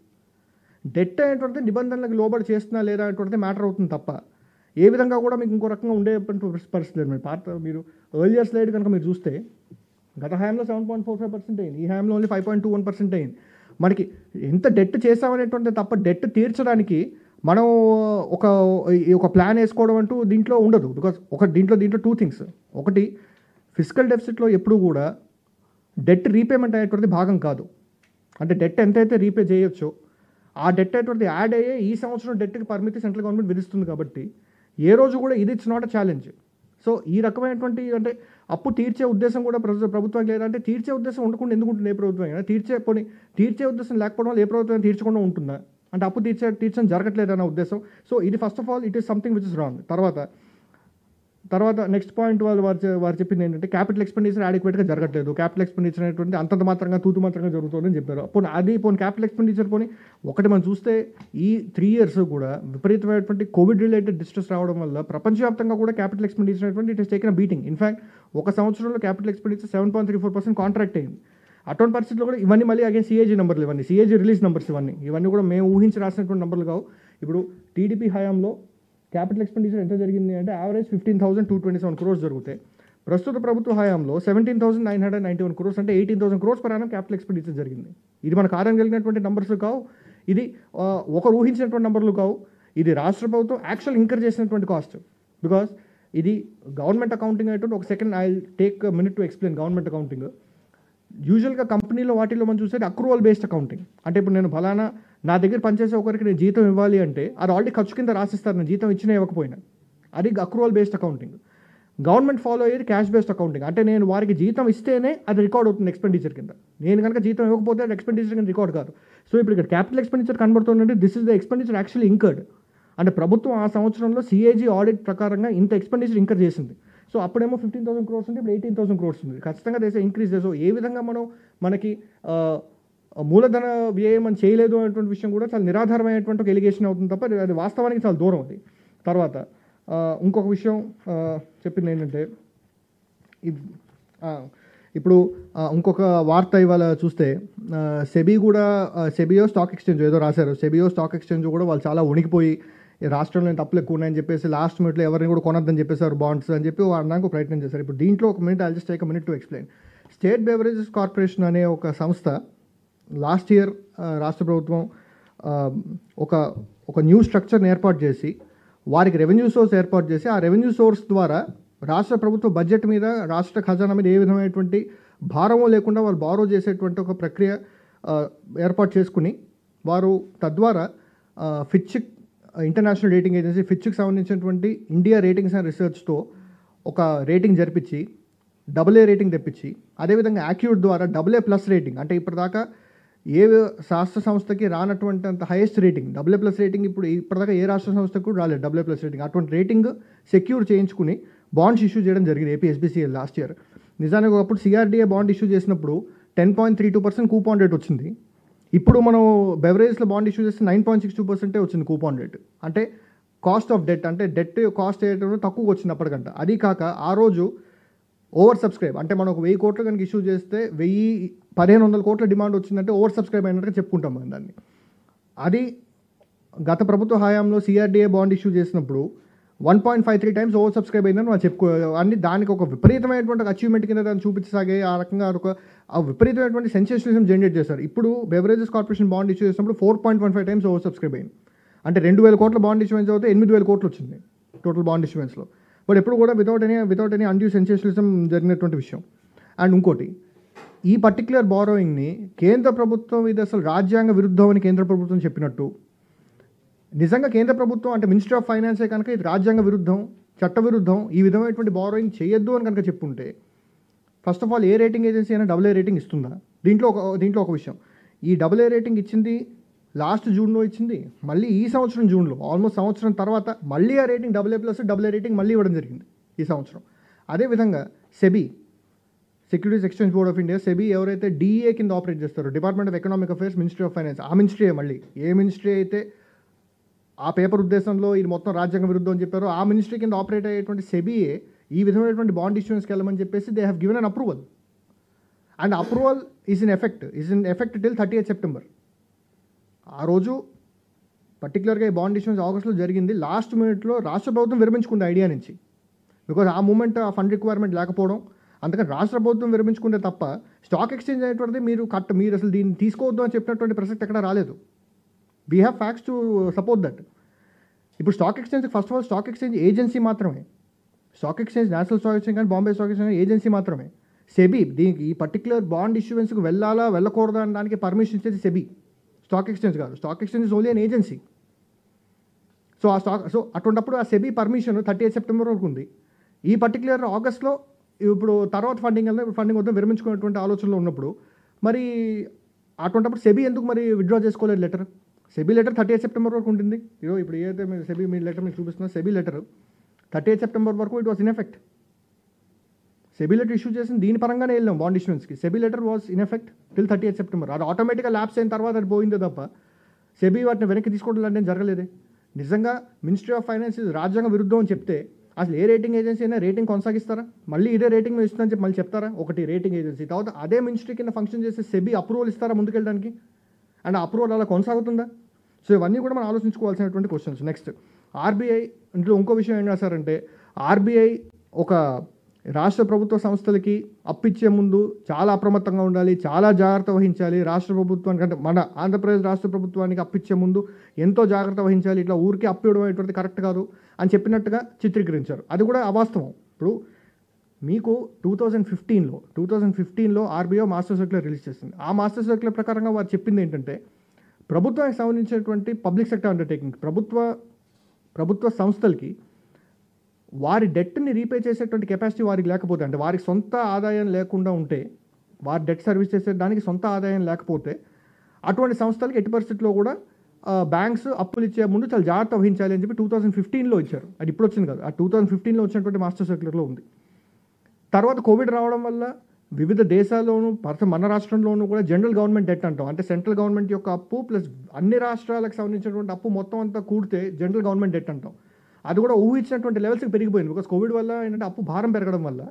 డెట్ అనేటువంటిది నిబంధనలకు లోబడి చేస్తున్నా లేదా అనేటువంటిది మ్యాటర్ అవుతుంది తప్ప ఏ విధంగా కూడా మీకు ఇంకో రకంగా ఉండేటువంటి పరిస్థితి లేదు. మీరు ఎర్లియర్ స్లైడ్ కనుక మీరు చూస్తే గత హయాంలో 7.45% అయింది, ఈ హయాంలో ఓన్లీ 5.21% అయింది. మనకి ఎంత డెట్ చేసామనేటువంటిది తప్ప డెట్ తీర్చడానికి మనం ఒక ప్లాన్ వేసుకోవడం అంటూ దీంట్లో ఉండదు. బికాస్ దీంట్లో 2 things. ఒకటి, ఫిజికల్ డెఫిసిట్లో ఎప్పుడు కూడా డెట్ రీపేమెంట్ అనేటువంటిది భాగం కాదు. అంటే డెట్ ఎంతైతే రీపే చేయొచ్చో ఆ డెట్ అనేటువంటిది యాడ్ అయ్యే ఈ సంవత్సరం డెట్కి పరిమితి సెంట్రల్ గవర్నమెంట్ విధిస్తుంది. కాబట్టి ఏ రోజు కూడా it's not a challenge. So ఈ రకమైనటువంటి అంటే అప్పు తీర్చే ఉద్దేశం కూడా ప్రభుత్వానికి లేదంటే తీర్చే ఉద్దేశం ఉండకుండా ఎందుకు ఉంటుంది ఏ ప్రభుత్వం అయినా? తీర్చే ఉద్దేశం లేకపోవడం వల్ల ఏ ప్రభుత్వం తీర్చకుండా ఉంటుందా? అంటే అప్పు తీర్చడం జరగట్లేదన్న ఉద్దేశం. సో ఇది first of all it is something which is wrong. తర్వాత నెక్స్ట్ పాయింట్ వారు చెప్పింది ఏంటంటే క్యాపిటల్ ఎక్స్పెండిచర్ యాడిక్వేట్గా జరగట్లేదు. క్యాపిటల్ ఎక్స్పెండిచర్ అనేటువంటి అంతంత మాత్రంగా తూతు మాత్రంగా జరుగుతుందని చెప్పారు. క్యాపిటల్ ఎక్స్పెండిచర్ ఒకటి మనం చూస్తే ఈ 3 years కూడా విపరీతమైనటువంటి కోవిడ్ రిలేటెడ్ డిస్ట్రెస్ రావడం వల్ల ప్రపంచవ్యాప్తంగా కూడా క్యాపిటల్ ఎక్స్పెండిచర్ అనేటువంటి it is taken a beating. In fact ఒక సంవత్సరంలో క్యాపిటల్ ఎక్స్పెండిచర్ 7.34% కాంట్రాక్ట్ అయింది. అటువంటి పరిస్థితుల్లో కూడా ఇవన్నీ మళ్ళీ అగైన్ సిఏజీ నెంబర్లు, సిఏజీ రిలీజ్ నెంబర్స్, ఇవన్నీ కూడా మేము ఊహించి రాసినటువంటి నెంబర్లు కావు. ఇప్పుడు టీడీపీ హయాంలో క్యాపిటల్ ఎక్స్పెండిచర్ ఎంత జరిగింది అంటే యావరేజ్ 15,227 crores జరుగుతాయి. ప్రస్తుత ప్రభుత్వ హయాంలో 17,991 crores అంటే 18,000 crores per annum capital expenditure జరిగింది. ఇది మనకు ఆదాయం కలిగినటువంటి నెంబర్స్ కావు, ఇది ఒకరు ఊహించినటువంటి నెంబర్లు కావు. ఇది రాష్ట్ర ప్రభుత్వం యాక్చువల్ ఇంకర్ చేసినటువంటి కాస్ట్. బికాస్ ఇది గవర్నమెంట్ అకౌంటింగ్ అనేటువంటి ఒక second I take minute to explain government accounting. యూజువల్గా కంపెనీలో వాటిలో మనం చూసేది అక్రూవల్ బేస్డ్ అకౌంటింగ్. అంటే ఇప్పుడు నేను ఫలానా నా దగ్గర పనిచేసే ఒకరికి నేను జీతం ఇవ్వాలి అంటే అది ఆల్రెడీ ఖర్చు కింద రాసిస్తారు, నేను జీతం ఇచ్చినా ఇవ్వకపోయినా. అది accrual based accounting. Government follow అయ్యేది క్యాష్ బేస్డ్ అకౌంటింగ్. అంటే నేను వారికి జీతం ఇస్తేనే అది రికార్డ్ అవుతుంది ఎక్స్పెండిచర్ కింద. నేను కనుక జీతం ఇవ్వకపోతే అది ఎక్స్పెండిచర్ కింద రికార్డ్ కాదు. సో ఇప్పుడు ఇక్కడ క్యాపిటల్ ఎక్స్పెండిచర్ కనబడుతుందంటే this is the expenditure actually incurred. అంటే ప్రభుత్వం ఆ సంవత్సరంలో సిఏజీ ఆడిట్ ప్రకారంగా ఇంత ఎక్స్పెండిచర్ ఇంకర్ చేసింది. సో అప్పుడేమో 15,000 crores ఉంది, ఇప్పుడు 18,000 crores ఉంది. ఖచ్చితంగా దేశ ఇంక్రీజ్ చేసో ఏ విధంగా మనకి మూలధన వ్యయం అని చేయలేదు అనేటువంటి విషయం కూడా చాలా నిరాధారమైనటువంటి ఒక ఎలిగేషన్ అవుతుంది తప్ప అది వాస్తవానికి చాలా దూరం అది. తర్వాత ఇంకొక విషయం చెప్పింది ఏంటంటే ఇప్పుడు ఇంకొక వార్త ఇవాళ చూస్తే సెబియో స్టాక్ ఎక్స్చేంజ్ ఏదో రాశారు. సెబియో స్టాక్ ఎక్స్చేంజ్ కూడా వాళ్ళు చాలా వణికిపోయి రాష్ట్రంలో తప్పులు ఎక్కువ ఉన్నాయని చెప్పేసి లాస్ట్ మినిట్లో ఎవరిని కూడా కొనొద్దని చెప్పేసారు బాండ్స్ అని చెప్పి అనడానికి ప్రయత్నం చేశారు. ఇప్పుడు దీంట్లో ఒక minute I just take a minute to explain. State beverages corporation అనే ఒక సంస్థ లాస్ట్ ఇయర్ రాష్ట్ర ప్రభుత్వం ఒక న్యూ స్ట్రక్చర్ని ఏర్పాటు చేసి వారికి రెవెన్యూ సోర్స్ ఏర్పాటు చేసి ఆ రెవెన్యూ సోర్స్ ద్వారా రాష్ట్ర ప్రభుత్వ బడ్జెట్ మీద రాష్ట్ర ఖజానా మీద ఏ విధమైనటువంటి భారమో లేకుండా వాళ్ళు బారో చేసేటువంటి ఒక ప్రక్రియ ఏర్పాటు చేసుకుని వారు తద్వారా ఫిచ్ ఇంటర్నేషనల్ రేటింగ్ ఏజెన్సీ ఫిచ్కి సంబంధించినటువంటి ఇండియా రేటింగ్స్ అండ్ రీసెర్చ్తో ఒక రేటింగ్ జరిపించి AA రేటింగ్ తెప్పించి అదేవిధంగా యాక్యూట్ ద్వారా AA+ రేటింగ్ అంటే ఇప్పటిదాకా ఏ రాష్ట్ర సంస్థకి రానటువంటి అంత హైయెస్ట్ రేటింగ్ AA+ రేటింగ్ ఇప్పటిదాకా ఏ రాష్ట్ర సంస్థకు కూడా రాలేదు AA+ రేటింగ్. అటువంటి రేటింగ్ సెక్యూర్ చేయించుకుని బాండ్స్ ఇష్యూ చేయడం జరిగింది ఏపీ ఎస్బీసీఎల్ లాస్ట్ ఇయర్. నిజానికి ఒకప్పుడు సిఆర్డీఏ బాండ్ ఇష్యూ చేసినప్పుడు 10.32% కూపాన్ రేట్ వచ్చింది. ఇప్పుడు మనం బెవరేజ్లో బాండ్ ఇష్యూ చేస్తే 9.62% వచ్చింది కూపాన్ రేట్. అంటే కాస్ట్ ఆఫ్ డెట్, అంటే డెట్ కాస్ట్ ఏదైతే తక్కువగా వచ్చింది అప్పటికంట. అది కాక ఆ రోజు ఓవర్ సబ్స్క్రైబ్, అంటే మనం ఒక 1000 కోట్లు కనుక ఇష్యూ చేస్తే 1500 కోట్ల డిమాండ్ వచ్చిందంటే ఓవర్ సబ్స్క్రైబ్ అయినట్టుగా చెప్పుకుంటాం మనం దాన్ని. అది గత ప్రభుత్వ హయాంలో సిఆర్డీఏ బాండ్ ఇష్యూ చేసినప్పుడు 1.53 టైమ్స్ ఓవర్ సబ్స్క్రైబ్ అయిందని మనం చెప్పుకో అన్ని దానికి ఒక విపరీతమైనటువంటి అచీవ్మెంట్ కింద దాన్ని చూపించసాగే. ఆ రకంగా ఆ విపరీతమైనటువంటి సెన్సేషనలిజం జనరేట్ చేశారు. ఇప్పుడు బెవరేజెస్ కార్పొరేషన్ బాండ్ ఇష్యూ చేసినప్పుడు 4.15 టైమ్స్ ఓవర్ సబ్స్క్రైబ్ అయింది. అంటే 2000 కోట్ల బాండ్ ఇష్యూన్స్ అయితే 8000 కోట్లు వచ్చింది టోటల్ బాండ్ ఇష్యూన్స్లో. బట్ ఎప్పుడు కూడా వితౌట్ ఎనీ అన్డ్యూ సెన్సేషనలిజం జరిగినటువంటి విషయం. అండ్ ఇంకోటి, ఈ పర్టిక్యులర్ బారోయింగ్ని కేంద్ర ప్రభుత్వం ఇది అసలు రాజ్యాంగ విరుద్ధం అని కేంద్ర ప్రభుత్వం చెప్పినట్టు, నిజంగా కేంద్ర ప్రభుత్వం అంటే మినిస్ట్రీ ఆఫ్ ఫైనాన్సే కనుక ఇది రాజ్యాంగ విరుద్ధం, చట్ట విరుద్ధం, ఈ విధమైనటువంటి బారోయింగ్ చేయొద్దు అని కనుక చెప్పుంటే, first of all A rating agency అయినా AA రేటింగ్ ఇస్తుందా? దీంట్లో ఒక విషయం, ఈ AA రేటింగ్ ఇచ్చింది లాస్ట్ జూన్లో ఇచ్చింది, మళ్ళీ ఈ సంవత్సరం జూన్లో, ఆల్మోస్ట్ సంవత్సరం తర్వాత మళ్ళీ ఆ రేటింగ్ AA+ రేటింగ్ మళ్ళీ ఇవ్వడం జరిగింది ఈ సంవత్సరం. అదేవిధంగా SEBI, securities exchange board of India, SEBI ఎవరైతే DEA కింద ఆపరేట్ చేస్తారో, department of economic affairs, ministry of finance, ఆ మినిస్ట్రీ మళ్ళీ ఏ మినిస్ట్రీ అయితే ఆ పేపర్ ఉద్దేశంలో ఇది మొత్తం రాజ్యాంగ విరుద్ధం అని చెప్పారో ఆ మినిస్ట్రీ కింద ఆపరేట్ అయ్యేటువంటి సెబీఏ ఈ విధమైనటువంటి బాండ్ ఇష్యూన్స్కి వెళ్ళమని చెప్పేసి they have given an approval. And approval is in effect till 30th September. ఆ రోజు పర్టికులర్గా ఈ బాండ్ ఇష్యూన్స్ ఆగస్టులో జరిగింది. లాస్ట్ మినిట్లో రాష్ట్ర ప్రభుత్వం విరమించుకుంది ఐడియా నుంచి, బికాజ్ ఆ మూమెంట్ ఆ ఫండ్ రిక్వైర్మెంట్ లేకపోవడం. అందుకని రాష్ట్ర ప్రభుత్వం విరమించుకుంటే తప్ప స్టాక్ ఎక్స్చేంజ్ అనేటువంటిది మీరు అసలు దీన్ని తీసుకోవద్దు అని చెప్పినటువంటి ప్రసక్తి ఎక్కడ రాలేదు. We have facts to support that. ఇప్పుడు stock exchange, first of all stock exchange agency మాత్రమే. Stock exchange, national stock exchange కానీ బాంబే స్టాక్ ఎక్స్చేంజ్ ఏజెన్సీ మాత్రమే. సెబీ దీనికి ఈ పర్టికులర్ బాండ్ ఇష్యూవెన్స్కి వెళ్ళాలా వెళ్ళకూడదా అని దానికి పర్మిషన్ ఇచ్చేది సెబీ, స్టాక్ ఎక్స్చేంజ్ కాదు. Stock exchange is only an agency. So అటువంటిప్పుడు ఆ సెబీ పర్మిషన్ 30th సెప్టెంబర్ వరకు ఉంది. ఈ పర్టికులర్ ఆగస్ట్లో ఇప్పుడు తర్వాత ఫండింగ్ వద్ద విరమించుకునేటువంటి ఆలోచనలో ఉన్నప్పుడు మరి అటువంటిప్పుడు సెబీ ఎందుకు మరి విత్డ్రా చేసుకోలేదు letter? SEBI letter 30th September వరకు ఉంటుంది. ఇప్పుడు ఏదైతే మీరు సెబీ మీ లెటర్ మీకు చూపిస్తున్నా, సెబీ లెటర్ 30th సెప్టెంబర్ వరకు it was in effect. SEBI letter issue చేసిన దీని పరంగానే వెళ్ళాం బాండ్ ఇష్యూన్స్కి. SEBI letter was in effect till 30th September. అది ఆటోమేటిక్గా ల్యాప్స్ అయిన తర్వాత అది పోయిందే తప్ప సెబీ వాటిని వెనక్కి తీసుకోవడం అంటే జరగలేదే. నిజంగా మినిస్ట్రీ ఆఫ్ ఫైనాన్స్ రాజ్యాంగ విరుద్ధం అని చెప్తే అసలు ఏ రేటింగ్ ఏజెన్సీ అయినా రేటింగ్ కొనసాగిస్తారా? మళ్ళీ ఇదే రేటింగ్ ఇస్తుందని చెప్పి మళ్ళీ చెప్తారా? ఒకటి రేటింగ్ ఏజెన్సీ, తర్వాత అదే మినిస్ట్రీ కింద ఫంక్షన్ చేసే సెబీ అప్రూవల్ ఇస్తారా ముందుకెళ్ళడానికి? అండ్ అప్రూవల్ అలా కొనసాగుతుందా? సో ఇవన్నీ కూడా మనం ఆలోచించుకోవాల్సినటువంటి క్వశ్చన్స్. నెక్స్ట్ ఆర్బీఐ, ఇంట్లో ఇంకో విషయం ఏం రాశారంటే, ఆర్బీఐ ఒక రాష్ట్ర ప్రభుత్వ సంస్థలకి అప్పిచ్చే ముందు చాలా అప్రమత్తంగా ఉండాలి, చాలా జాగ్రత్త వహించాలి. రాష్ట్ర ప్రభుత్వానికి అంటే మన ఆంధ్రప్రదేశ్ రాష్ట్ర ప్రభుత్వానికి అప్పిచ్చే ముందు ఎంతో జాగ్రత్త వహించాలి, ఇట్లా ఊరికి అప్పు ఇవ్వడం అనేటువంటిది కరెక్ట్ కాదు అని చెప్పినట్టుగా చిత్రీకరించారు. అది కూడా అవాస్తవం. ఇప్పుడు మీకు 2015లో ఆర్బీఐ మాస్టర్ సర్క్యులర్ రిలీజ్ చేసింది. ఆ మాస్టర్ సర్క్యులర్ ప్రకారంగా వారు చెప్పింది ఏంటంటే, ప్రభుత్వానికి సంబంధించినటువంటి పబ్లిక్ సెక్టర్ అండర్టేకింగ్, ప్రభుత్వ సంస్థలకి వారి డెట్ని రీపే చేసేటువంటి కెపాసిటీ వారికి లేకపోతే, అంటే వారికి సొంత ఆదాయం లేకుండా ఉంటే, వారి డెట్ సర్వీస్ చేసే దానికి సొంత ఆదాయం లేకపోతే అటువంటి సంస్థలకి ఎట్టి పరిస్థితుల్లో కూడా బ్యాంక్స్ అప్పులు ఇచ్చే ముందు చాలా జాగ్రత్త వహించాలి అని చెప్పి 2015లో ఇచ్చారు. అది ఇప్పుడు వచ్చింది కాదు, ఆ 2015లో వచ్చినటువంటి మాస్టర్ సర్క్యులర్లో ఉంది. తర్వాత కోవిడ్ రావడం వల్ల వివిధ దేశాల్లోనూ మన రాష్ట్రంలోనూ కూడా జనరల్ గవర్నమెంట్ డెట్ అంటాం, అంటే సెంట్రల్ గవర్నమెంట్ యొక్క అప్పు ప్లస్ అన్ని రాష్ట్రాలకు సంబంధించినటువంటి అప్పు మొత్తం అంతా కూడితే జనరల్ గవర్నమెంట్ డెట్ అంటాం. అది కూడా ఊహించినటువంటి లెవెల్స్కి పెరిగిపోయింది. బికాస్ కోవిడ్ వల్ల ఏంటంటే అప్పు భారం పెరగడం వల్ల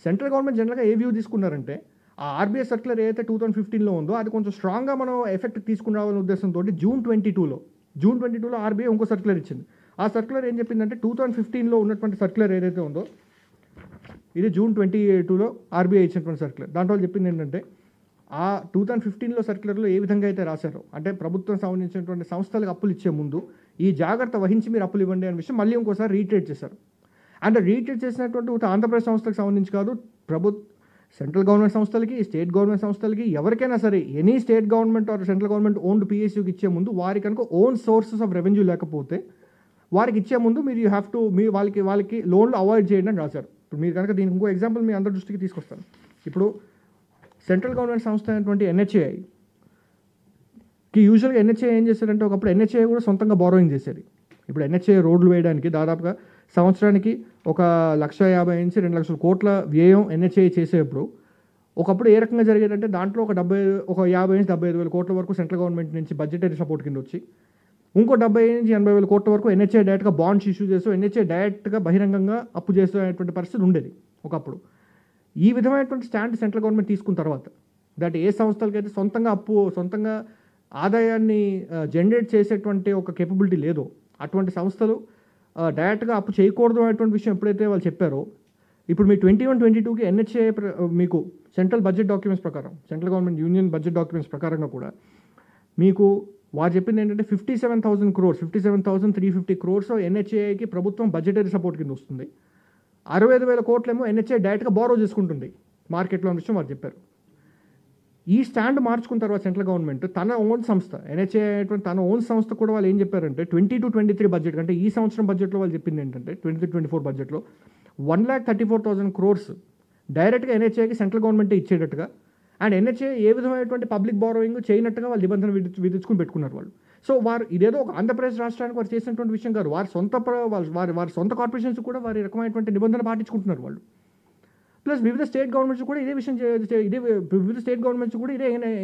సెంట్రల్ గవర్నమెంట్ జనరల్గా ఏ వ్యూ తీసుకున్నారంటే, ఆ ఆర్బీఐ సర్క్యులర్ ఏదైతే 2015లో ఉందో అది కొంచెం స్ట్రాంగ్గా మనం ఎఫెక్ట్ తీసుకుని రావాలనే ఉద్దేశంతో జూన్ 22లో ఆర్బీఐ ఇంకో సర్క్యులర్ ఇచ్చింది. ఆ సర్క్యులర్ ఏం చెప్పిందంటే, 2015లో ఉన్నటువంటి సర్క్యులర్ ఏదైతే ఉందో ఇది జూన్ 22లో ఆర్బీఐ ఇచ్చినటువంటి సర్క్యులర్. దాంట్లో చెప్పింది ఏంటంటే, ఆ 2015లో సర్క్యులర్లో ఏ విధంగా అయితే రాశారో, అంటే ప్రభుత్వం సంబంధించినటువంటి సంస్థలకు అప్పులు ఇచ్చే ముందు ఈ జాగ్రత్త వహించి మీరు అప్పులు ఇవ్వండి అనే విషయం మళ్ళీ ఇంకోసారి రీట్రేట్ చేశారు. అండ్ రీట్రేట్ చేసినటువంటి ఆంధ్రప్రదేశ్ సంస్థలకు సంబంధించి కాదు, సెంట్రల్ గవర్నమెంట్ సంస్థలకి, స్టేట్ గవర్నమెంట్ సంస్థలకి, ఎవరికైనా సరే any state government or central government owned పిఎస్యూకి ఇచ్చే ముందు వారికి కనుక ఓన్ సోర్సెస్ ఆఫ్ రెవెన్యూ లేకపోతే వారికి ఇచ్చే ముందు మీరు యూ హ్యావ్ టు వాళ్ళకి లోన్లు అవాయిడ్ చేయండి అని రాశారు. ఇప్పుడు మీరు కనుక దీనికి ఇంకో ఎగ్జాంపుల్ మీ అందరి దృష్టికి తీసుకొస్తాను. ఇప్పుడు సెంట్రల్ గవర్నమెంట్ సంస్థ అయినటువంటి ఎన్హెచ్ఏఐకి యూజువల్గా ఎన్హెచ్ఏ ఏం చేశారంటే, ఒకప్పుడు ఎన్హెచ్ఏ కూడా సొంతంగా బారోయింగ్ చేసేది. ఇప్పుడు ఎన్హెచ్ఏ రోడ్లు వేయడానికి దాదాపుగా సంవత్సరానికి 1,50,000 నుంచి 2,00,000 కోట్ల వ్యయం ఎన్హెచ్ఏ చేసేప్పుడు ఒకప్పుడు ఏ రకంగా జరిగేదంటే, దాంట్లో ఒక 50,000 నుంచి 75,000 కోట్ల వరకు సెంట్రల్ గవర్నమెంట్ నుంచి బడ్జెటరీ సపోర్ట్ కింద వచ్చి ఇంకో 70 నుంచి 80,000 కోట్ల వరకు ఎన్హెచ్ఏ డైరెక్ట్గా బాండ్స్ ఇష్యూ చేస్తూ ఎన్హెచ్ఏ డైరెక్ట్గా బహిరంగంగా అప్పు చేసేటువంటి పరిస్థితి ఉండేది ఒకప్పుడు. ఈ విధమైనటువంటి స్టాండ్ సెంట్రల్ గవర్నమెంట్ తీసుకున్న తర్వాత దట్ ఏ సంస్థలకైతే సొంతంగా ఆదాయాన్ని జనరేట్ చేసేటువంటి ఒక కేపబిలిటీ లేదో అటువంటి సంస్థలు డైరెక్ట్గా అప్పు చేయకూడదు అనేటువంటి విషయం ఎప్పుడైతే వాళ్ళు చెప్పారో, ఇప్పుడు మీ 21-22కి ఎన్హెచ్ఏ మీకు సెంట్రల్ బడ్జెట్ డాక్యుమెంట్స్ ప్రకారం, central government union budget documents ప్రకారంగా కూడా మీకు వారు చెప్పింది ఏంటంటే 57,000 crores 57,350 crores ఎన్హెచ్ఏకి ప్రభుత్వం బడ్జెటరీ సపోర్ట్ కింద వస్తుంది. 65,000 కోట్లేమో ఎన్హెచ్ఏ డైరెక్ట్గా బారో చేసుకుంటుంది మార్కెట్లో అనే విషయం వారు చెప్పారు. ఈ స్టాండ్ మార్చుకున్న తర్వాత సెంట్రల్ గవర్నమెంట్ తన ఓన్ సంస్థ ఎన్హెచ్ఏ అనేటువంటి తన ఓన్ సంస్థ కూడా వాళ్ళు ఏం చెప్పారంటే 22-23 బడ్జెట్ అంటే ఈ సంవత్సరం బడ్జెట్లో వాళ్ళు చెప్పింది ఏంటంటే 23-24 బడ్జెట్లో 1,34,000 crores డైరెక్ట్గా ఎన్హెచ్ఏకి సెంట్రల్ గవర్నమెంటే ఇచ్చేటట్టుగా అండ్ ఎన్హెచ్ఏ ఏ విధమైనటువంటి పబ్లిక్ బారోయింగ్ చేయనట్టుగా వాళ్ళు నిబంధన విధించుకుని పెట్టుకున్నారు వాళ్ళు. సో వారు ఇదేదో ఒక ఆంధ్రప్రదేశ్ రాష్ట్రానికి వారు చేసినటువంటి విషయం కాదు, వారి సొంత కార్పొరేషన్స్ కూడా వారి రకమైనటువంటి నిబంధన పాటించుకుంటున్నారు వాళ్ళు. ప్లస్ వివిధ స్టేట్ గవర్నమెంట్స్ కూడా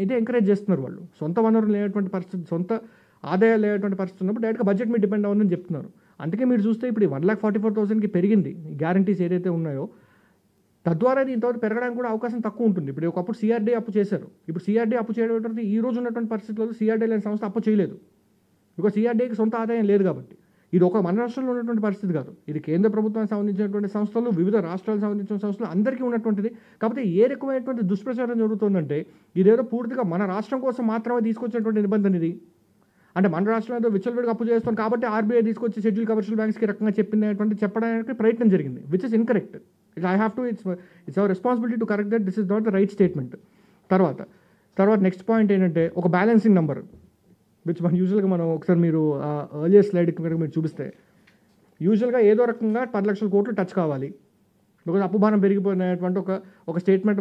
ఇదే ఎంకరేజ్ చేస్తున్నారు వాళ్ళు. సొంత వనరులు లేనటువంటి పరిస్థితి, సొంత ఆదాయాలు లేనటువంటి పరిస్థితి ఉన్నప్పుడు డైరెక్ట్గా బడ్జెట్ మీద డిపెండ్ అవ్వదని చెప్తున్నారు. అందుకే మీరు చూస్తే ఇప్పుడు 1,44,000కి పెరిగింది ఈ గ్యారంటీస్ ఏదైతే ఉన్నాయో, తద్వారా ఇంతవరకు పెరగడానికి కూడా అవకాశం తక్కువ ఉంటుంది. ఇప్పుడు ఒకప్పుడు సిఆర్డీ అప్పు చేశారు, ఇప్పుడు సిఆర్డీ అప్పు చేయడం ఈ రోజు ఉన్నటువంటి పరిస్థితుల్లో సిఆర్డీ లేని సంస్థ అప్పు చేయలేదు, బికాజ్ సిఆర్డీకి సొంత ఆదాయం లేదు కాబట్టి. ఇది ఒక మన రాష్ట్రంలో ఉన్నటువంటి పరిస్థితి కాదు, ఇది కేంద్ర ప్రభుత్వానికి సంబంధించినటువంటి సంస్థలు, వివిధ రాష్ట్రాలకు సంబంధించిన సంస్థలు అందరికీ ఉన్నటువంటిది. కాబట్టి ఏ రకమైనటువంటి దుష్ప్రచారం జరుగుతుందంటే ఇదేదో పూర్తిగా మన రాష్ట్రం కోసం మాత్రమే తీసుకొచ్చినటువంటి నిబంధన ఇది. అంటే మన రాష్ట్రంలో ఏదో విచ్చలవిడిగా అప్పు చేస్తాం కాబట్టి ఆర్బీఐ తీసుకొచ్చి షెడ్యూల్ కమర్షియల్ బ్యాంక్స్కి రకంగా చెప్పింది చెప్పడానికి ప్రయత్నం జరిగింది, which is incorrect. It's our responsibility to correct that this is not the right statement. తర్వాత నెక్స్ట్ పాయింట్ ఏంటంటే ఒక బ్యాలెన్సింగ్ నెంబర్ విచ్ మనం ఒకసారి మీరు ఎర్లియర్ స్లైడ్ కనుక మీరు చూపిస్తే యూజువల్గా ఏదో రకంగా 10 లక్షల కోట్లు టచ్ కావాలి, బికాజ్ అప్పు భారం పెరిగిపోయినటువంటి ఒక స్టేట్మెంట్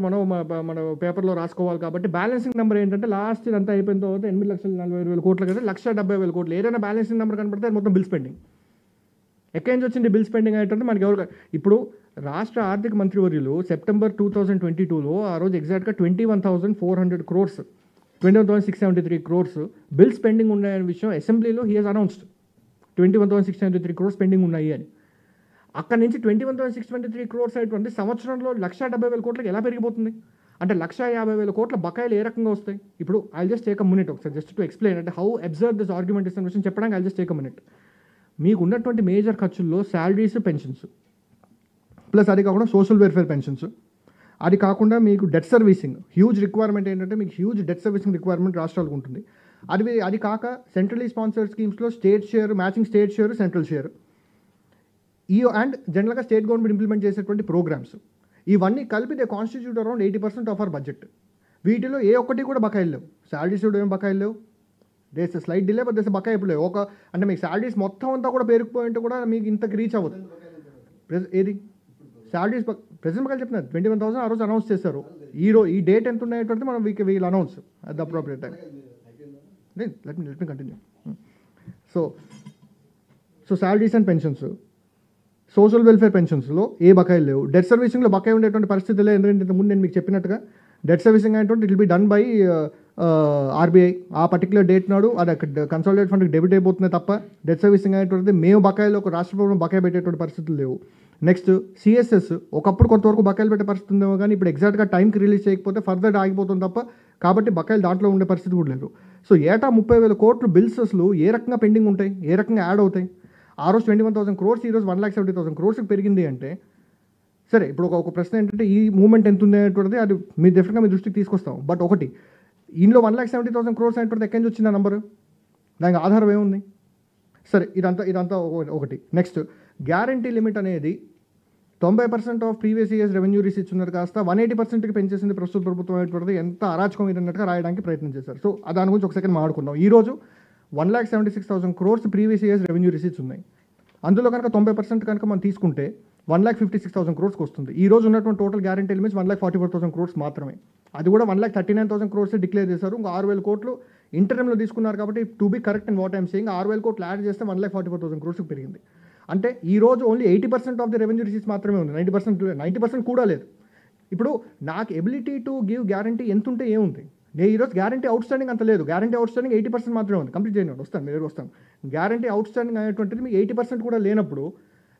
మన పేపర్లో రాసుకోవాలి. కాబట్టి బ్యాలెన్సింగ్ నెంబర్ ఏంటంటే లాస్ట్ ఇదంతా అయిపోయిన తర్వాత 8,40,000 కోట్ల కదా 1,70,000 కోట్లు ఏదైనా బ్యాలెన్సింగ్ నెంబర్ కనపడితే మొత్తం బిల్ స్పెండింగ్. ఎక్కడి నుంచి వచ్చింది బిల్ స్పెండింగ్ అంటే మనకి ఇప్పుడు రాష్ట్ర ఆర్థిక మంత్రివర్యులు సెప్టెంబర్ 2022లో ఆ రోజు ఎగ్జాక్ట్గా 21,400 crores 21,673 crores బిల్ స్పెండింగ్ ఉన్నాయనే విషయం అసెంబ్లీలో he has announced. 21,673 crores pending ఉన్నాయి అని. అక్కడ నుంచి 21,623 crores అటువంటి సంవత్సరంలో 1,70,000 కోట్లకి ఎలా పెరిగిపోతుంది అంటే 1,50,000 కోట్ల బకాయిలు ఏ రకంగా వస్తాయి? ఇప్పుడు I just take a minute ఒకసారి జస్ట్ టు ఎక్స్ప్లెయిన్ అంటే how absurd this argument is అనే విషయం చెప్పడానికి I just take a minute. మీకు ఉన్నటువంటి మేజర్ ఖర్చుల్లో శాలరీస్, పెన్షన్స్, ప్లస్ అది కాకుండా సోషల్ వెల్ఫేర్ పెన్షన్స్, అది కాకుండా మీకు డెట్ సర్వీసింగ్ హ్యూజ్ రిక్వైర్మెంట్ ఏంటంటే మీకు హ్యూజ్ డెట్ సర్వీసింగ్ రిక్వైర్మెంట్ రాష్ట్రాలకు ఉంటుంది. అది కాక సెంట్రలీ స్పాన్సర్డ్ స్కీమ్స్లో state share, matching state share, central share, and జనరల్గా స్టేట్ గవర్నమెంట్ ఇంప్లిమెంట్ చేసేటువంటి ప్రోగ్రామ్స్, ఇవన్నీ కలిపి they constitute around 80% of our budget. వీటిలో ఏ ఒక్కటి కూడా బకాయిలు లేవు. శాలరీస్ ఏం బకాయిలు లేవు, దేశ స్లైట్ డిలే బట్ దేశ బకాయి లేవు. అంటే మీకు శాలరీస్ మొత్తం అంతా కూడా పేరుకుపోయింటే కూడా మీకు ఇంతకు రీచ్ అవ్వదు. ఏది శాలరీస్ ప్రెసెంట్ బకాయిలు చెప్తున్నారు 21,000 ఆ రోజు అనౌన్స్ చేశారు. ఈ డేట్ ఎంత ఉన్నాయంటే మనం we'll announce at the appropriate time. Let me continue. So salaries and pensions, social welfare పెన్షన్స్లో ఏ బకాయిలు లేవు. డెట్ సర్వీసింగ్లో బకాయి ఉండేటువంటి పరిస్థితి లేదు, ఎందుకంటే ఇంతకుముందు నేను మీకు చెప్పినట్టుగా డెట్ సర్వీసింగ్ అనేటువంటి it will be done by RBI. ఆ పర్టికులర్ డేట్ నాడు అది కన్సాలిడేట్ ఫండ్కి డెబిట్ అయిపోతుంది తప్ప డెట్ సర్వీసింగ్ అనేటువంటిది మేము బకాయిలో ఒక రాష్ట్ర ప్రభుత్వం బకాయి పెట్టేటువంటి పరిస్థితులు లేవు. నెక్స్ట్ సిఎస్ఎస్ ఒకప్పుడు కొంతవరకు బకాయిలు పెట్టే పరిస్థితి ఉందేమో కానీ ఇప్పుడు ఎగ్జాక్ట్గా టైంకి రిలీజ్ చేయకపోతే ఫర్దర్ ఆగిపోతుంది తప్ప, కాబట్టి బకాయిలు దాంట్లో ఉండే పరిస్థితి కూడా లేదు. సో ఏటా 30,000 కోట్లు బిల్స్ అసలు ఏ రకంగా పెండింగ్ ఉంటాయి, ఏ రకంగా యాడ్ అవుతాయి? ఆ రోజు 21,000 crores ఈరోజు 1,70,000 crores పెరిగింది అంటే సరే. ఇప్పుడు ఒక ప్రశ్న ఏంటంటే ఈ మూమెంట్ ఎంత ఉంది అనేటువంటిది అది మీరు డెఫినెట్గా మీ దృష్టికి తీసుకొస్తాం. బట్ ఒకటి, ఇందులో 1,70,000 crores అనేటువంటిది ఎక్కడి నుంచి వచ్చింది ఆ నెంబరు, దానికి ఆధారం ఏముంది? సరే ఇదంతా ఒకటి. నెక్స్ట్ గ్యారంటీ లిమిట్ అనేది 90% of previous years revenue receipts ఉన్నది కాస్త 180%కి పెంచేసింది ప్రస్తుత ప్రభుత్వం అనేటువంటిది ఎంత అరాచకం ఇదన్నట్టుగా రాయడానికి ప్రయత్నం చేశారు. సో దాని గురించి ఒక సెకండ్ మాట్లాడుకుందాం. ఈరోజు 1,76,000 crores previous years revenue receipts ఉన్నాయి. అందులో కనుక 90% కనుక మనం తీసుకుంటే 1,56,000 crores వస్తుంది. ఈ రోజు ఉన్నటువంటి టోటల్ గ్యారంటీ లిమిట్స్ 1,44,000 crores మాత్రమే. అది కూడా 1,39,000 crores డిక్లేర్ చేశారు. ఇంకా 6,000 కోట్లు ఇంటర్మ్లో తీసుకున్నారు. కాబట్టి to be correct and what I'm saying 6,000 కోట్లు యాడ్ చేస్తే 1,44,000 crores పెరిగింది. అంటే ఈ రోజు only 80% of the revenue receipts మాత్రమే ఉంది, 90% కూడా లేదు. ఇప్పుడు నాకు ఎబిలిటీ టు గివ్ గ్యారంటీ ఎంత ఉంటే ఏముంది? నేను ఈరోజు గ్యారంటీ అవుట్ స్టాండింగ్ అంత లేదు, గ్యారంటీ అవుట్ స్టాండింగ్ 80% మాత్రమే ఉంది, కంప్లీట్ చేయను వస్తాను మీరు వస్తాను. గ్యారంటీ అవుట్ స్టాండింగ్ అనేటువంటిది మీకు 80% కూడా లేనప్పుడు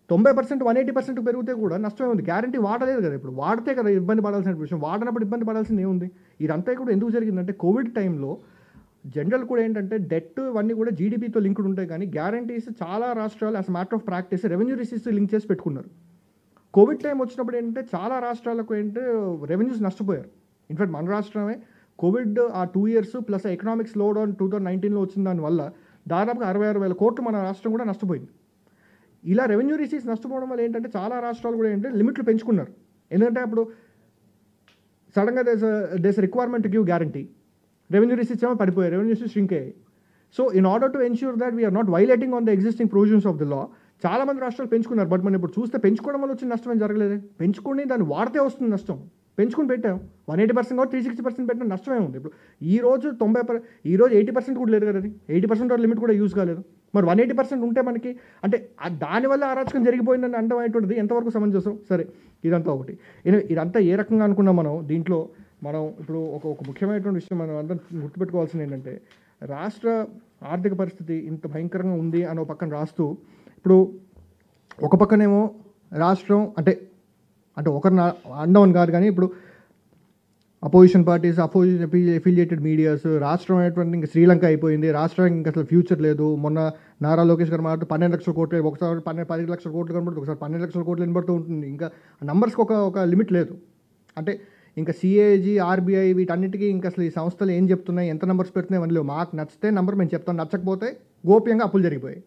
90% 180% పెరిగితే కూడా నష్టమే ఉంది. గ్యారంటీ వాడలేదు కదా, ఇప్పుడు వాడితే కదా ఇబ్బంది పడాల్సిన విషయం, వాడినప్పుడు ఇబ్బంది పడాల్సింది ఏముంది. ఇదంతా కూడా ఎందుకు జరిగిందంటే కోవిడ్ టైంలో జనరల్ కూడా ఏంటంటే డెట్ ఇవన్నీ కూడా జీడీపీతో లింక్డ్ ఉంటాయి, కానీ గ్యారంటీస్ చాలా రాష్ట్రాలు as matter of practice revenue receipts link చేసి పెట్టుకున్నారు. కోవిడ్ టైం వచ్చినప్పుడు ఏంటంటే చాలా రాష్ట్రాలకు ఏంటంటే రెవెన్యూస్ నష్టపోయారు. ఇన్ఫాక్ట్ మన రాష్ట్రమే కోవిడ్ ఆ 2 years plus economic slowdown 2019లో వచ్చిన దానివల్ల దాదాపుగా 66,000 కోట్లు మన రాష్ట్రం కూడా నష్టపోయింది. ఇలా రెవెన్యూ రిసీట్స్ నష్టపోవడం వల్ల ఏంటంటే చాలా రాష్ట్రాలు కూడా ఏంటంటే లిమిట్లు పెంచుకున్నారు. ఎందుకంటే అప్పుడు సడన్గా these requirement give guarantee, revenue receipts ఏమో పడిపోయాయి, రెవెన్యూ రిసీట్స్ ష్రింక్ అయ్యాయి. So in order to ensure that we are not violating on the existing provisions of the law చాలా మంది రాష్ట్రాలు పెంచుకున్నారు. బట్ మనం ఇప్పుడు చూస్తే పెంచుకోవడం వల్ల వచ్చిన నష్టం ఏం జరగలేదు, పెంచుకుని దాన్ని వాడితే వస్తుంది నష్టం. పెంచుకుని పెట్టాం 180% కూడా 360% పెట్టిన నష్టమే ఉంది. ఇప్పుడు ఈ రోజు 80% కూడా లేదు కదా, అది 80% లిమిట్ కూడా యూజ్ కాలేదు. మరి 180% ఉంటే మనకి అంటే దానివల్ల అరాచకం జరిగిపోయిందని అంటమైనటువంటిది ఎంతవరకు సమంజసం. సరే ఇదంతా ఒకటి, ఇదంతా ఏ రకంగా అనుకున్నాం మనం. దీంట్లో మనం ఇప్పుడు ఒక ముఖ్యమైనటువంటి విషయం మనం అందరం గుర్తుపెట్టుకోవాల్సింది ఏంటంటే రాష్ట్ర ఆర్థిక పరిస్థితి ఇంత భయంకరంగా ఉంది అని ఒక పక్కన రాస్తూ, ఇప్పుడు ఒక పక్కనేమో రాష్ట్రం అంటే ఒకరిని అండమని కాదు, కానీ ఇప్పుడు opposition parties, opposition affiliated medias రాష్ట్రం అనేటువంటి ఇంకా శ్రీలంక అయిపోయింది, రాష్ట్రానికి ఇంకా అసలు ఫ్యూచర్ లేదు. మొన్న నారా లోకేష్ గారు మాట్లాడుతూ 12 లక్షల కోట్లు, ఒకసారి 10 లక్షల కోట్లు కనబడుతుంది, ఒకసారి 12 లక్షల కోట్లు వినబడుతూ ఉంటుంది. ఇంకా నంబర్స్కి ఒక లిమిట్ లేదు. అంటే ఇంకా సిఏజీ, ఆర్బీఐ వీటన్నిటికీ ఇంకా అసలు ఈ సంస్థలు ఏం చెప్తున్నాయి, ఎంత నెంబర్స్ పెడుతున్నాయి అని లేవు. మాకు నచ్చితే నెంబర్ మేము చెప్తాం, నచ్చకపోతే గోప్యంగా అప్పులు జరిగిపోయాయి.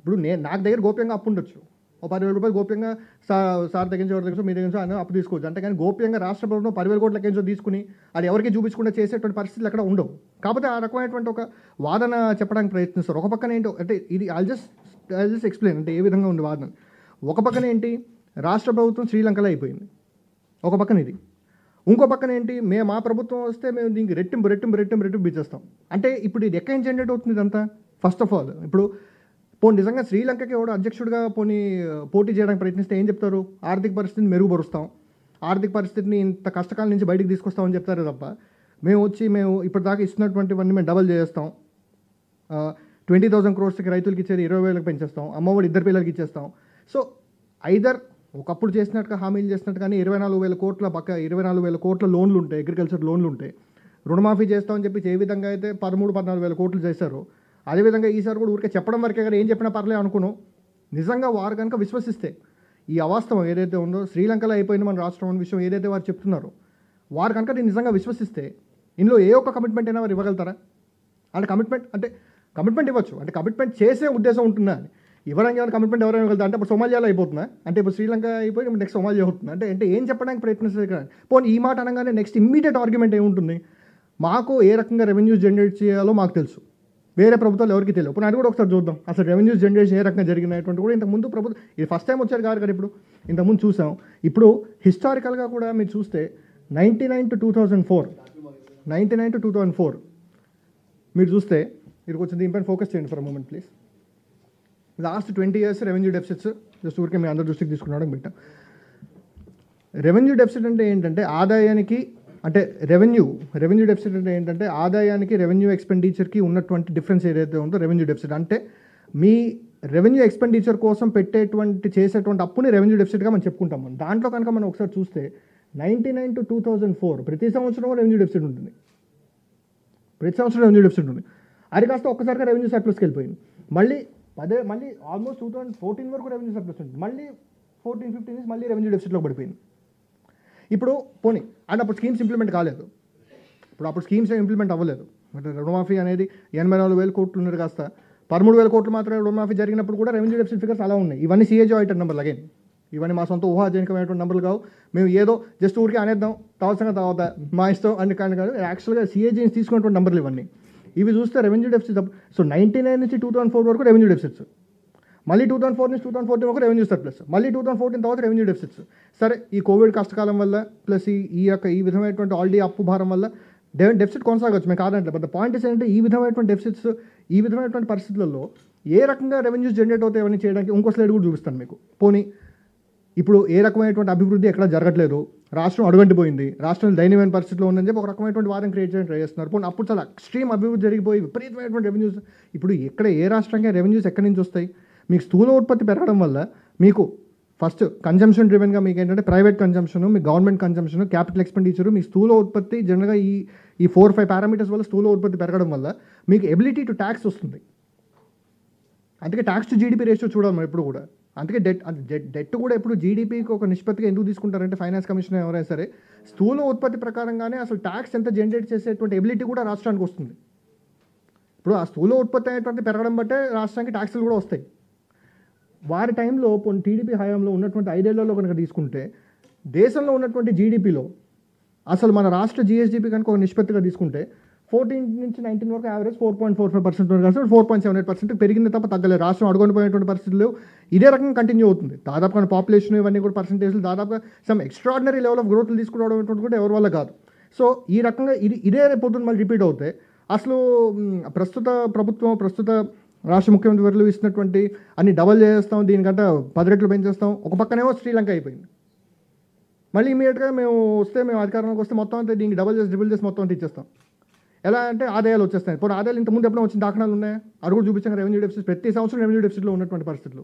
ఇప్పుడు నాకు దగ్గర గోప్యంగా అప్పు ఉండొచ్చు, ఒక 10,000 రూపాయలు గోప్యంగా సార్ దగ్గర నుంచి ఎవరి దగ్గర మీ దగ్గర నుంచి ఆయన అప్పు తీసుకోవచ్చు. అంటే కానీ గోప్యంగా రాష్ట్ర ప్రభుత్వం 10,000 కోట్ల కేంద్రం తీసుకుని అది ఎవరికి చూపించకుండా చేసేటువంటి పరిస్థితులు ఎక్కడ ఉండవు. కాకపోతే ఆ రకమైనటువంటి ఒక వాదన చెప్పడానికి ప్రయత్నిస్తారు. ఒక పక్కన ఏంటో అంటే ఇది ఐల్ జస్ట్ ఎక్స్ప్లెయిన్ అంటే ఏ విధంగా ఉంది వాదన. ఒక పక్కన ఏంటి, రాష్ట్ర ప్రభుత్వం శ్రీలంకలో అయిపోయింది, ఒక పక్కన ఇది. ఇంకో పక్కన ఏంటి, మా ప్రభుత్వం వస్తే మేము దీనికి రెట్టింపు బిచ్చేస్తాం. అంటే ఇప్పుడు ఇది ఎక్కడ జనరేట్ అవుతుంది ఇదంతా. ఫస్ట్ ఆఫ్ ఆల్ ఇప్పుడు నిజంగా శ్రీలంకకి ఎవడో అధ్యక్షుడిగా పోటీ చేయడానికి ప్రయత్నిస్తే ఏం చెప్తారు, ఆర్థిక పరిస్థితిని మెరుగుపరుస్తాం, ఆర్థిక పరిస్థితిని ఇంత కష్టకాలం నుంచి బయటకు తీసుకొస్తామని చెప్తారు తప్ప మేము ఇప్పటిదాకా ఇస్తున్నటువంటివన్నీ మేము డబల్ చేస్తాం, 20,000 crores రైతులకి ఇచ్చేది 20,000 పెంచేస్తాం, అమ్మఒడి 2 పిల్లలకి ఇచ్చేస్తాం. సో ఐదర్ ఒకప్పుడు చేసినట్టుగా హామీలు చేసినట్టు కానీ 24,000 కోట్ల లోన్లు ఉంటాయి, అగ్రికల్చర్ లోన్లు ఉంటాయి, రుణమాఫీ చేస్తామని చెప్పి ఏ విధంగా అయితే 13,000-14,000 కోట్లు చేశారో అదేవిధంగా ఈసారి కూడా ఊరికే చెప్పడం వరకే కానీ ఏం చెప్పినా పర్లేదు అనుకున్నాం. నిజంగా వారు కనుక విశ్వసిస్తే ఈ అవాస్తవం ఏదైతే ఉందో శ్రీలంకలో అయిపోయింది మన రాష్ట్రం అనే విషయం ఏదైతే వారు చెప్తున్నారో, వారు కనుక దీన్ని నిజంగా విశ్వసిస్తే ఇందులో ఏ ఒక్క కమిట్మెంట్ అయినా వారు ఇవ్వగలుగుతారా? అంటే కమిట్మెంట్ ఇవ్వచ్చు, అంటే కమిట్మెంట్ చేసే ఉద్దేశం ఉంటుందా అని. ఇవ్వడానికి ఏమైనా కమిట్మెంట్ ఎవరైనా ఇవ్వగలుగుతారు అంటే ఇప్పుడు సోమాలియాలో అయిపోతుందా, అంటే ఇప్పుడు శ్రీలంక అయిపోయి నెక్స్ట్ సోమాలియా అవుతుంది అంటే ఏం చెప్పడానికి ప్రయత్నిస్తుంది కదా. పోనీ ఈ మాట అనగానే నెక్స్ట్ ఇమ్మీడియట్ ఆర్గ్యుమెంట్ ఏముంటుంది, మాకు ఏ రకంగా రెవెన్యూ జనరేట్ చేయాలో మాకు తెలుసు, వేరే ప్రభుత్వాలు ఎవరికి తెలియదు. ఇప్పుడు అది కూడా ఒకసారి చూద్దాం అసలు రెవెన్యూస్ జనరేషన్ ఏ రకంగా జరిగినటువంటి కూడా ఇంతకుముందు ప్రభుత్వం ఇది ఫస్ట్ టైం వచ్చారు కాదు కదా, ఇప్పుడు ఇంతకుముందు చూసాం. ఇప్పుడు హిస్టారికల్గా కూడా మీరు చూస్తే 99 to 2004 మీరు చూస్తే మీరు కొంచెం దీనిపైన ఫోకస్ చేయండి for moment please. Last 20 years revenue deficits just ఊరికే మీ అందరి దృష్టికి తీసుకున్నాడు పెట్టాం. రెవెన్యూ డెఫిసిట్ అంటే ఏంటంటే ఆదాయానికి అంటే రెవెన్యూ డెఫిసిట్ అంటే ఏంటంటే ఆదాయానికి రెవెన్యూ ఎక్స్పెండిచర్కి ఉన్నటువంటి డిఫరెన్స్ ఏదైతే ఉందో రెవెన్యూ డెఫిసిట్ అంటే మీ రెవెన్యూ ఎక్స్పెండిచర్ కోసం చేసేటువంటి అప్పుని రెవెన్యూ డెఫిసిట్గా మనం చెప్పుకుంటాం. దాంట్లో కనుక మనం ఒకసారి చూస్తే 99 to 2004 ప్రతి సంవత్సరం రెవెన్యూ డెఫిసిట్ ఉంటుంది, అది కాస్త ఒక్కసారిగా రెవెన్యూ సర్ప్లస్కి వెళ్ళిపోయింది. మళ్ళీ ఆల్మోస్ట్ 2014 వరకు రెవెన్యూ సర్ప్లస్ ఉంటుంది, మళ్ళీ 14-15 మళ్ళీ రెవెన్యూ డెఫిసిట్లో పడిపోయింది. ఇప్పుడు పోనీ అండ్ అప్పుడు స్కీమ్స్ ఇంప్లిమెంట్ కాలేదు, అప్పుడు స్కీమ్స్ ఇంప్లిమెంట్ అవ్వలేదు. అంటే రుణమాఫీ అనేది 84,000 కోట్లు ఉన్నది కాస్త 13,000 కోట్లు మాత్రమే రుణమాఫీ జరిగినప్పుడు కూడా రెవెన్యూ డెఫిసిట్ ఫిగర్స్ అలా ఉన్నాయి. ఇవన్నీ సిఏజీ ఆడిటర్ నెంబర్లు, అగైన్ ఇవన్నీ మా సొంత ఊహాజనకమైనటువంటి నెంబర్లు కావు. మేము ఏదో జస్ట్ ఊరికి అనేద్దాం తర్వాత మా ఇష్టం అని కాదు, యాక్చువల్గా సిఏజీని తీసుకున్నటువంటి నెంబర్లు ఇవన్నీ. ఇవి చూస్తే రెవెన్యూ డెఫిసిట్ సో 99 నుంచి 2004 వరకు రెవెన్యూ డెఫిసిట్స్, మళ్ళీ 2004 నుంచి 2014 వరకు రెవెన్యూ సర్ప్లస్, మళ్ళీ 2014 తర్వాత రెవెన్యూ డెఫిసిట్స్. సరే ఈ కోవిడ్ కష్టకాలం వల్ల ప్లస్ ఈ విధమైనటువంటి ఆల్రెడీ అప్పు భారం వల్ల డెఫిసిట్ కొనసాగవచ్చు, మేము కాదంటే. బట్ ద పాయింట్ ఏంటంటే ఈ విధమైనటువంటి డెఫిసిట్స్ ఈ విధమైనటువంటి పరిస్థితుల్లో ఏ రకంగా రెవెన్యూస్ జనరేట్ అవుతాయి అవన్నీ చేయడానికి ఇంకో స్లైడ్ కూడా చూపిస్తాను మీకు. పోనీ ఇప్పుడు ఏ రకమైనటువంటి అభివృద్ధి ఎక్కడ జరగట్లేదు, రాష్ట్రం అడుగంటిపోయింది, రాష్ట్రం దయనీయమైన పరిస్థితిలో ఉందని చెప్పి ఒక రకమైనటువంటి వాదన క్రియేట్ చేయడానికి ట్రై చేస్తున్నారు. పోనీ అప్పుడు చాలా ఎక్స్ట్రీమ్ అభివృద్ధి జరిగిపోయి విపరీతమైనటువంటి రెవెన్యూస్. ఇప్పుడు ఎక్కడ ఏ రాష్ట్రంగా రెవెన్యూస్ ఎక్కడి నుంచి వస్తాయి? మీకు స్థూల ఉత్పత్తి పెరగడం వల్ల మీకు ఫస్ట్ కన్జంప్షన్ డ్రివెన్గా మీకు ఏంటంటే ప్రైవేట్ కన్జంప్షన్, మీ గవర్నమెంట్ కన్జంప్షన్, క్యాపిటల్ ఎక్స్పెండిచర్, మీ స్థూల ఉత్పత్తి జనరల్గా ఈ 4-5 పారామీటర్స్ వల్ల స్థూల ఉత్పత్తి పెరగడం వల్ల మీకు ఎబిలిటీ టు ట్యాక్స్ వస్తుంది. అందుకే ట్యాక్స్ టు జీడిపి రేషియో చూడాలి మనం ఎప్పుడు కూడా. అందుకే డెట్ కూడా ఎప్పుడు జీడిపికి ఒక నిష్పత్తిగా ఎందుకు తీసుకుంటారంటే ఫైనాన్స్ కమిషన్ ఎవరైనా సరే స్థూల ఉత్పత్తి ప్రకారంగానే అసలు ట్యాక్స్ ఎంత జనరేట్ చేసేటువంటి ఎబిలిటీ కూడా రాష్ట్రానికి వస్తుంది. ఇప్పుడు ఆ స్థూల ఉత్పత్తి అనేటువంటి పెరగడం బట్టే రాష్ట్రానికి ట్యాక్సులు కూడా వస్తాయి. వారి టైంలో టీడీపీ హయాంలో ఉన్నటువంటి 5 ఏళ్లలో కనుక తీసుకుంటే దేశంలో ఉన్నటువంటి జీడిపిలో అసలు మన రాష్ట్ర జిఎస్డిపి కనుక ఒక నిష్పత్తిగా తీసుకుంటే 14 నుంచి 19 వరకు యావరేజ్ 4.45% వరకు కాదు 4.78% పెరిగింది తప్ప తగ్గలేదు. రాష్ట్రం అడుగునిపోయినటువంటి పరిస్థితుల్లో ఇదే రకంగా కంటిన్యూ అవుతుంది. దాదాపుగా పాపులేషన్ ఇవన్నీ కూడా పర్సెంటేజ్లు దాదాపుగా సమ్ ఎక్స్ట్రాడినరీ లెవెల్ ఆఫ్ గ్రోత్లు తీసుకురావడం కూడా ఎవరి వల్ల కాదు. సో ఈ రకంగా ఇదే పొద్దున్న మళ్ళీ రిపీట్ అవుతాయి. అసలు ప్రస్తుత ప్రభుత్వం ప్రస్తుత రాష్ట్ర ముఖ్యమంత్రి వర్లు ఇస్తున్నటువంటి అన్ని డబల్ చేస్తాం, దీనికంటే 10 రెట్లు పెంచేస్తాం. ఒక పక్కనేమో శ్రీలంక అయిపోయింది. మళ్ళీ ఇమీడియట్గా మేము అధికారంలోకి వస్తే మొత్తం అంతా దీనికి ట్రిపుల్ చేసి మొత్తం అంతా ఇచ్చేస్తాం. ఎలా అంటే ఆదాయాలు వచ్చేస్తాయి. ఇప్పుడు ఆదాయాలు ఇంతకుముందు ఎప్పుడో వచ్చిన దాఖలాలు ఉన్నాయా? అది కూడా చూపించాక రెవెన్యూ డెఫిసిట్ ప్రతి సంవత్సరం రెవెన్యూ డెఫిసిట్లో ఉన్నటువంటి పరిస్థితులు.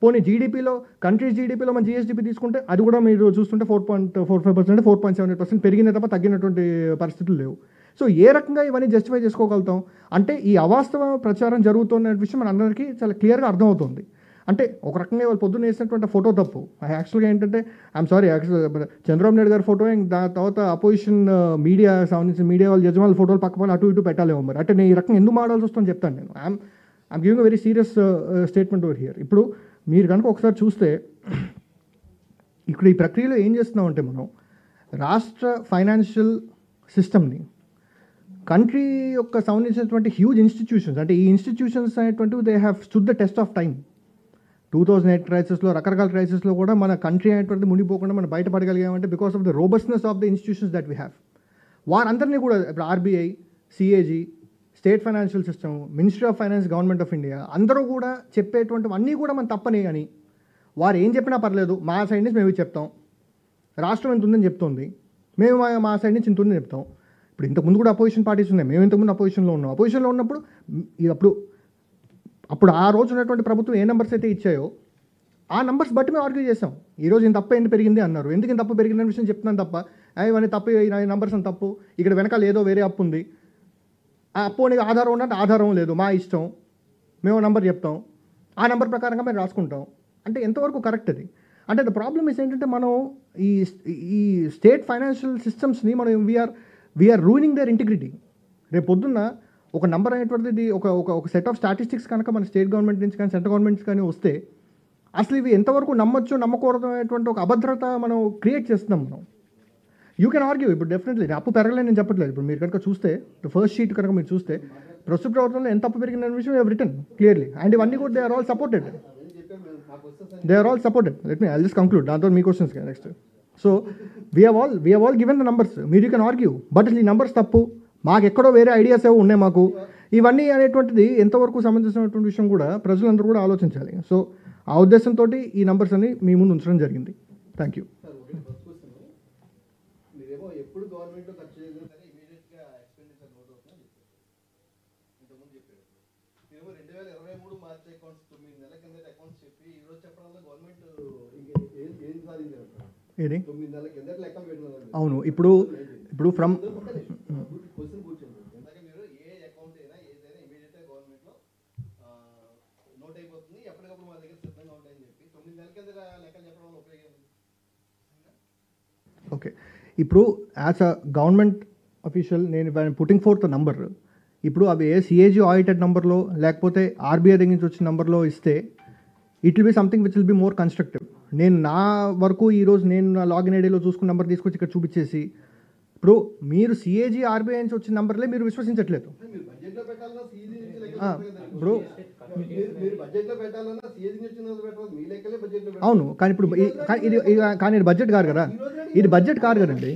పోనీ జీడిపిలో కంట్రీస్ జీడిపిలో మన జిఎస్డిపి తీసుకుంటే అది కూడా మీరు చూస్తుంటే 4.45%, 4.78% పెరిగిందే తప్ప తగ్గినటువంటి పరిస్థితులు లేవు. సో ఏ రకంగా ఇవన్నీ జస్టిఫై చేసుకోగలుగుతాం అంటే ఈ అవాస్తవ ప్రచారం జరుగుతున్న విషయం మన అందరికీ చాలా క్లియర్గా అర్థమవుతుంది. అంటే ఒక రకంగా వాళ్ళు పొద్దున్న వేసినటువంటి ఫోటో తప్పు. యాక్చువల్గా ఏంటంటే ఐఎమ్ సారీ, చంద్రబాబు నాయుడు గారి ఫోటో దాని తర్వాత అపోజిషన్ మీడియా సంబంధించిన మీడియా వాళ్ళు యజమానుల ఫోటోలు పక్క అటు ఇటు పెట్టాలేమో మరి. అంటే నేను ఈ రకంగా ఎందుకు మాడాల్సి వస్తుందని చెప్తాను. నేను I'm giving a very serious statement over here. ఇప్పుడు మీరు కనుక ఒకసారి చూస్తే ఇక్కడ ఈ ప్రక్రియలో ఏం చేస్తున్నామంటే మనం రాష్ట్ర ఫైనాన్షియల్ సిస్టమ్ని కంట్రీ యొక్క సంబంధించినటువంటి హ్యూజ్ ఇన్స్టిట్యూషన్స్, అంటే ఈ ఇన్స్టిట్యూషన్స్ అనేటువంటివి they have stood the test of time. 2008 క్రైసిస్లో రకరకాల క్రైసిస్లో కూడా మన కంట్రీ అనేటువంటిది మునిపోకుండా మనం బయటపడగలిగామంటే because of the robustness of the institutions that we have. వారందరినీ కూడా ఇప్పుడు RBI, CAG, state financial system, ministry of finance, government of India అందరూ కూడా చెప్పేటువంటివన్నీ కూడా మనం తప్పని అని వారు ఏం చెప్పినా పర్లేదు, మా సైడ్ నుంచి మేము చెప్తాం, రాష్ట్రం ఎంత ఉందని చెప్తుంది, మేము మా సైడ్ నుంచి ఇంత ఉందని చెప్తాం. ఇప్పుడు ఇంతకుముందు కూడా అపోజిషన్ పార్టీస్ ఉన్నాయి, మేము ఇంతకుముందు అపోజిషన్లో ఉన్నాం. అపోజిషన్లో ఉన్నప్పుడు అప్పుడు ఆ రోజు ఉన్నటువంటి ప్రభుత్వం ఏ నెంబర్స్ అయితే ఇచ్చాయో ఆ నెంబర్స్ బట్టి మేము ఆర్గ్యూ చేసాం. ఈరోజు ఇంత తప్పు ఎందుకు పెరిగింది అన్నారు, ఎందుకు ఇంత తప్పు పెరిగిందనే విషయం చెప్తున్నాను తప్ప ఇవన్నీ తప్పు, ఈ నెంబర్స్ అని తప్పు, ఇక్కడ వెనకాల ఏదో వేరే అప్పు ఉంది, ఆ అప్పు అనేది ఆధారం ఉన్నట్టు ఆధారం లేదు, మా ఇష్టం, మేము నెంబర్ చెప్తాం, ఆ నెంబర్ ప్రకారంగా మేము రాసుకుంటాం. అంటే ఎంతవరకు కరెక్ట్ అది? అంటే ద ప్రాబ్లమ్ ఇస్ ఏంటంటే మనం ఈ స్టేట్ ఫైనాన్షియల్ సిస్టమ్స్ని మనం వీఆర్ రూయినింగ్ దేర్ ఇంటిగ్రిటీ. రేపు పొద్దున్న ఒక నెంబర్ అనేటువంటిది ఒక సెట్ ఆఫ్ స్టాటిస్టిక్స్ కనుక మన స్టేట్ గవర్నమెంట్ నుంచి కానీ సెంట్రల్ గవర్నమెంట్స్ కానీ వస్తే అసలు ఇవి ఎంతవరకు నమ్మొచ్చు నమ్మకూడదు అనేటువంటి ఒక అభద్రత మనం క్రియేట్ చేస్తున్నాం మనం. You can argue. ఇప్పుడు డెఫినెట్లీ అప్పు పెరగలేదు నేను చెప్పట్లేదు. ఇప్పుడు మీరు కనుక చూస్తే ఫస్ట్ షీట్ కనుక మీరు చూస్తే ప్రస్తుత ప్రభుత్వంలో ఎంత అప్పు పెరిగిందనే విషయం హ్యావ్ రిటన్ క్లియర్లీ, అండ్ ఇవన్నీ కూడా they are all supported. Let me I just conclude, దాంతో మీ questions next. So we have all given the numbers. మీరు యూ కెన్ ఆర్గ్యూ, బట్ ఈ నంబర్స్ తప్పు, మాకు ఎక్కడో వేరే ఐడియాస్ ఏవో ఉన్నాయి మాకు, ఇవన్నీ అనేటువంటిది ఎంతవరకు సంబంధించినటువంటి విషయం కూడా ప్రజలందరూ కూడా ఆలోచించాలి. సో ఆ ఉద్దేశంతో ఈ నంబర్స్ అన్ని మీ ముందు ఉంచడం జరిగింది. Thank you. ఏది అవును ఇప్పుడు ఫ్రమ్ ఓకే, ఇప్పుడు యాజ్ అ గవర్నమెంట్ అఫీషియల్ నేను పుట్టింగ్ ఫోర్త్ నంబర్, ఇప్పుడు అవి ఏ సిఏజీ ఆడిటెడ్ నెంబర్లో లేకపోతే ఆర్బీఐ దగ్గర నుంచి వచ్చిన నెంబర్లో ఇస్తే it will be something which will be more constructive. నేను నా వరకు ఈరోజు నేను నా లాగిన్ ఐడీలో చూసుకున్న నెంబర్ తీసుకొచ్చి ఇక్కడ చూపించేసి ఇప్పుడు మీరు సిఏజీ ఆర్బీఐ నుంచి వచ్చిన నెంబర్లే మీరు విశ్వసించట్లేదు. ఇప్పుడు అవును, కానీ ఇప్పుడు ఇది బడ్జెట్ కాదు కదా, ఇది బడ్జెట్ కాదు కదండి.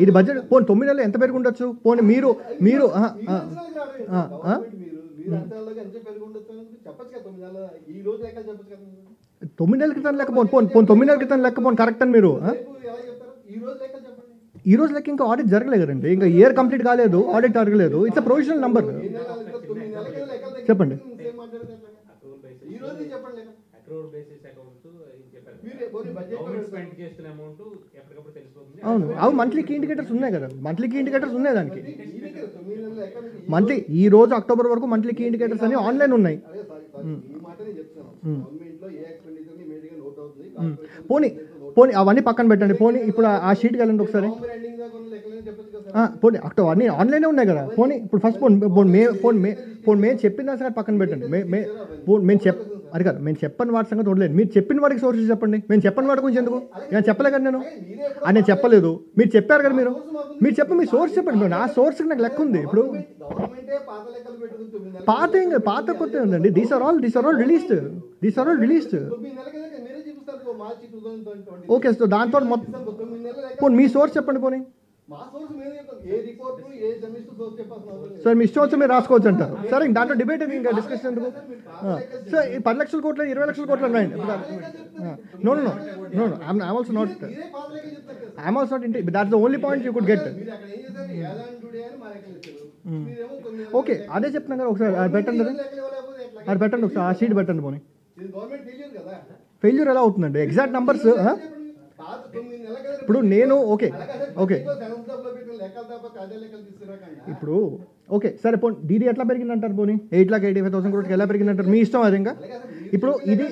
ఇది బడ్జెట్. పోనీ 9 నెలలు ఎంత పెరిగి ఉండొచ్చు? పోనీ మీరు 9 నెలల క్రితం లెక్కపోను 9 నెలల క్రితం లెక్కపోను కరెక్ట్ అని మీరు ఈ రోజు లెక్క ఇంకా ఆడిట్ జరగలేదు కదండి, ఇంకా ఇయర్ కంప్లీట్ కాలేదు, ఆడిట్ జరగలేదు, ఇట్స్ అ ప్రొవిజనల్ నంబర్. చెప్పండి. అవును, అవి మంత్లీ కీ ఇండికేటర్స్ ఉన్నాయి కదా, మంత్లీ కీ ఇండికేటర్స్ ఉన్నాయి దానికి. మంత్లీ ఈ రోజు అక్టోబర్ వరకు మంత్లీ కీ ఇండికేటర్స్ అన్ని ఆన్లైన్ ఉన్నాయి. పోనీ అవన్నీ పక్కన పెట్టండి. పోనీ ఇప్పుడు ఆ షీట్కి వెళ్ళండి ఒకసారి. పోనీ అక్టోబర్ అన్నీ ఆన్లైనే ఉన్నాయి కదా. పోనీ ఇప్పుడు ఫస్ట్ మేము చెప్పిన సంగతి పక్కన పెట్టండి. అది కాదు, మేము చెప్పని వాటి సంగతి వదిలేదు. మీరు చెప్పిన వాడికి సోర్సెస్ చెప్పండి. మేము చెప్పని వాడి గురించి ఎందుకు? నేను చెప్పలే కదా, నేను చెప్పలేదు. మీరు చెప్పారు కదా, మీరు చెప్పి మీ సోర్స్ చెప్పండి. నా సోర్స్కి నాకు లెక్క ఉంది. ఇప్పుడు పాత కొత్త ఉందండి. These are all released. Okay, so దాంతో మొత్తం మీ సోర్స్ చెప్పండి. పోనీ సార్ మీ ఇష్టం వచ్చి మీరు రాసుకోవచ్చు అంటారు. సరే, దాంట్లో డిబేట్ ఇంకా డిస్కషన్ ఎందుకు? సార్ 10 లక్షల కోట్లు 20 లక్షల కోట్లు అన్నాయండి. No I'm also not that's the only point you could get. Okay, అదే చెప్తున్నాం కదా. ఒకసారి అది పెట్టండి ఒకసారి ఆ షీట్ పెట్టండి. పోనీ ఫెయిల్యూర్ ఎలా అవుతుందండి? ఎగ్జాక్ట్ నంబర్స్ ఇప్పుడు నేను ఓకే ఇప్పుడు ఓకే సరే, పోనీ డీడీ ఎట్లా పెరిగింది అంటారు? పోనీ 8,85,000 కోట్లకి ఎలా పెరిగింది అంటారు? మీ ఇష్టం అది. ఇంకా ఇప్పుడు ఇది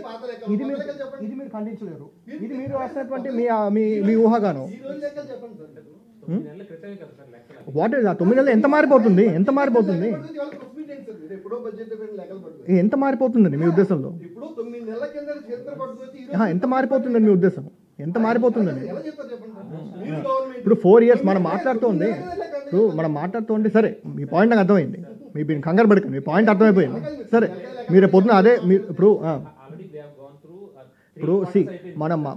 మీరు ఖండించలేరు. ఇది మీరు రాసినటువంటి మీ ఊహాగానం. వాట్ ఇస్ 9 నెలలు ఎంత మారిపోతుంది? ఎంత మారిపోతుందండి మీ ఉద్దేశంలో? ఎంత మారిపోతుందండి మీ ఉద్దేశం? ఎంత మారిపోతుందండి? ఇప్పుడు 4 years మనం మాట్లాడుతూ ఉంటే సరే, మీ పాయింట్ నాకు అర్థమైంది. మీరు కంగారు పడకండి, మీ పాయింట్ అర్థమైపోయింది. సరే, మీరు పొద్దున అదే మీరు ఇప్పుడు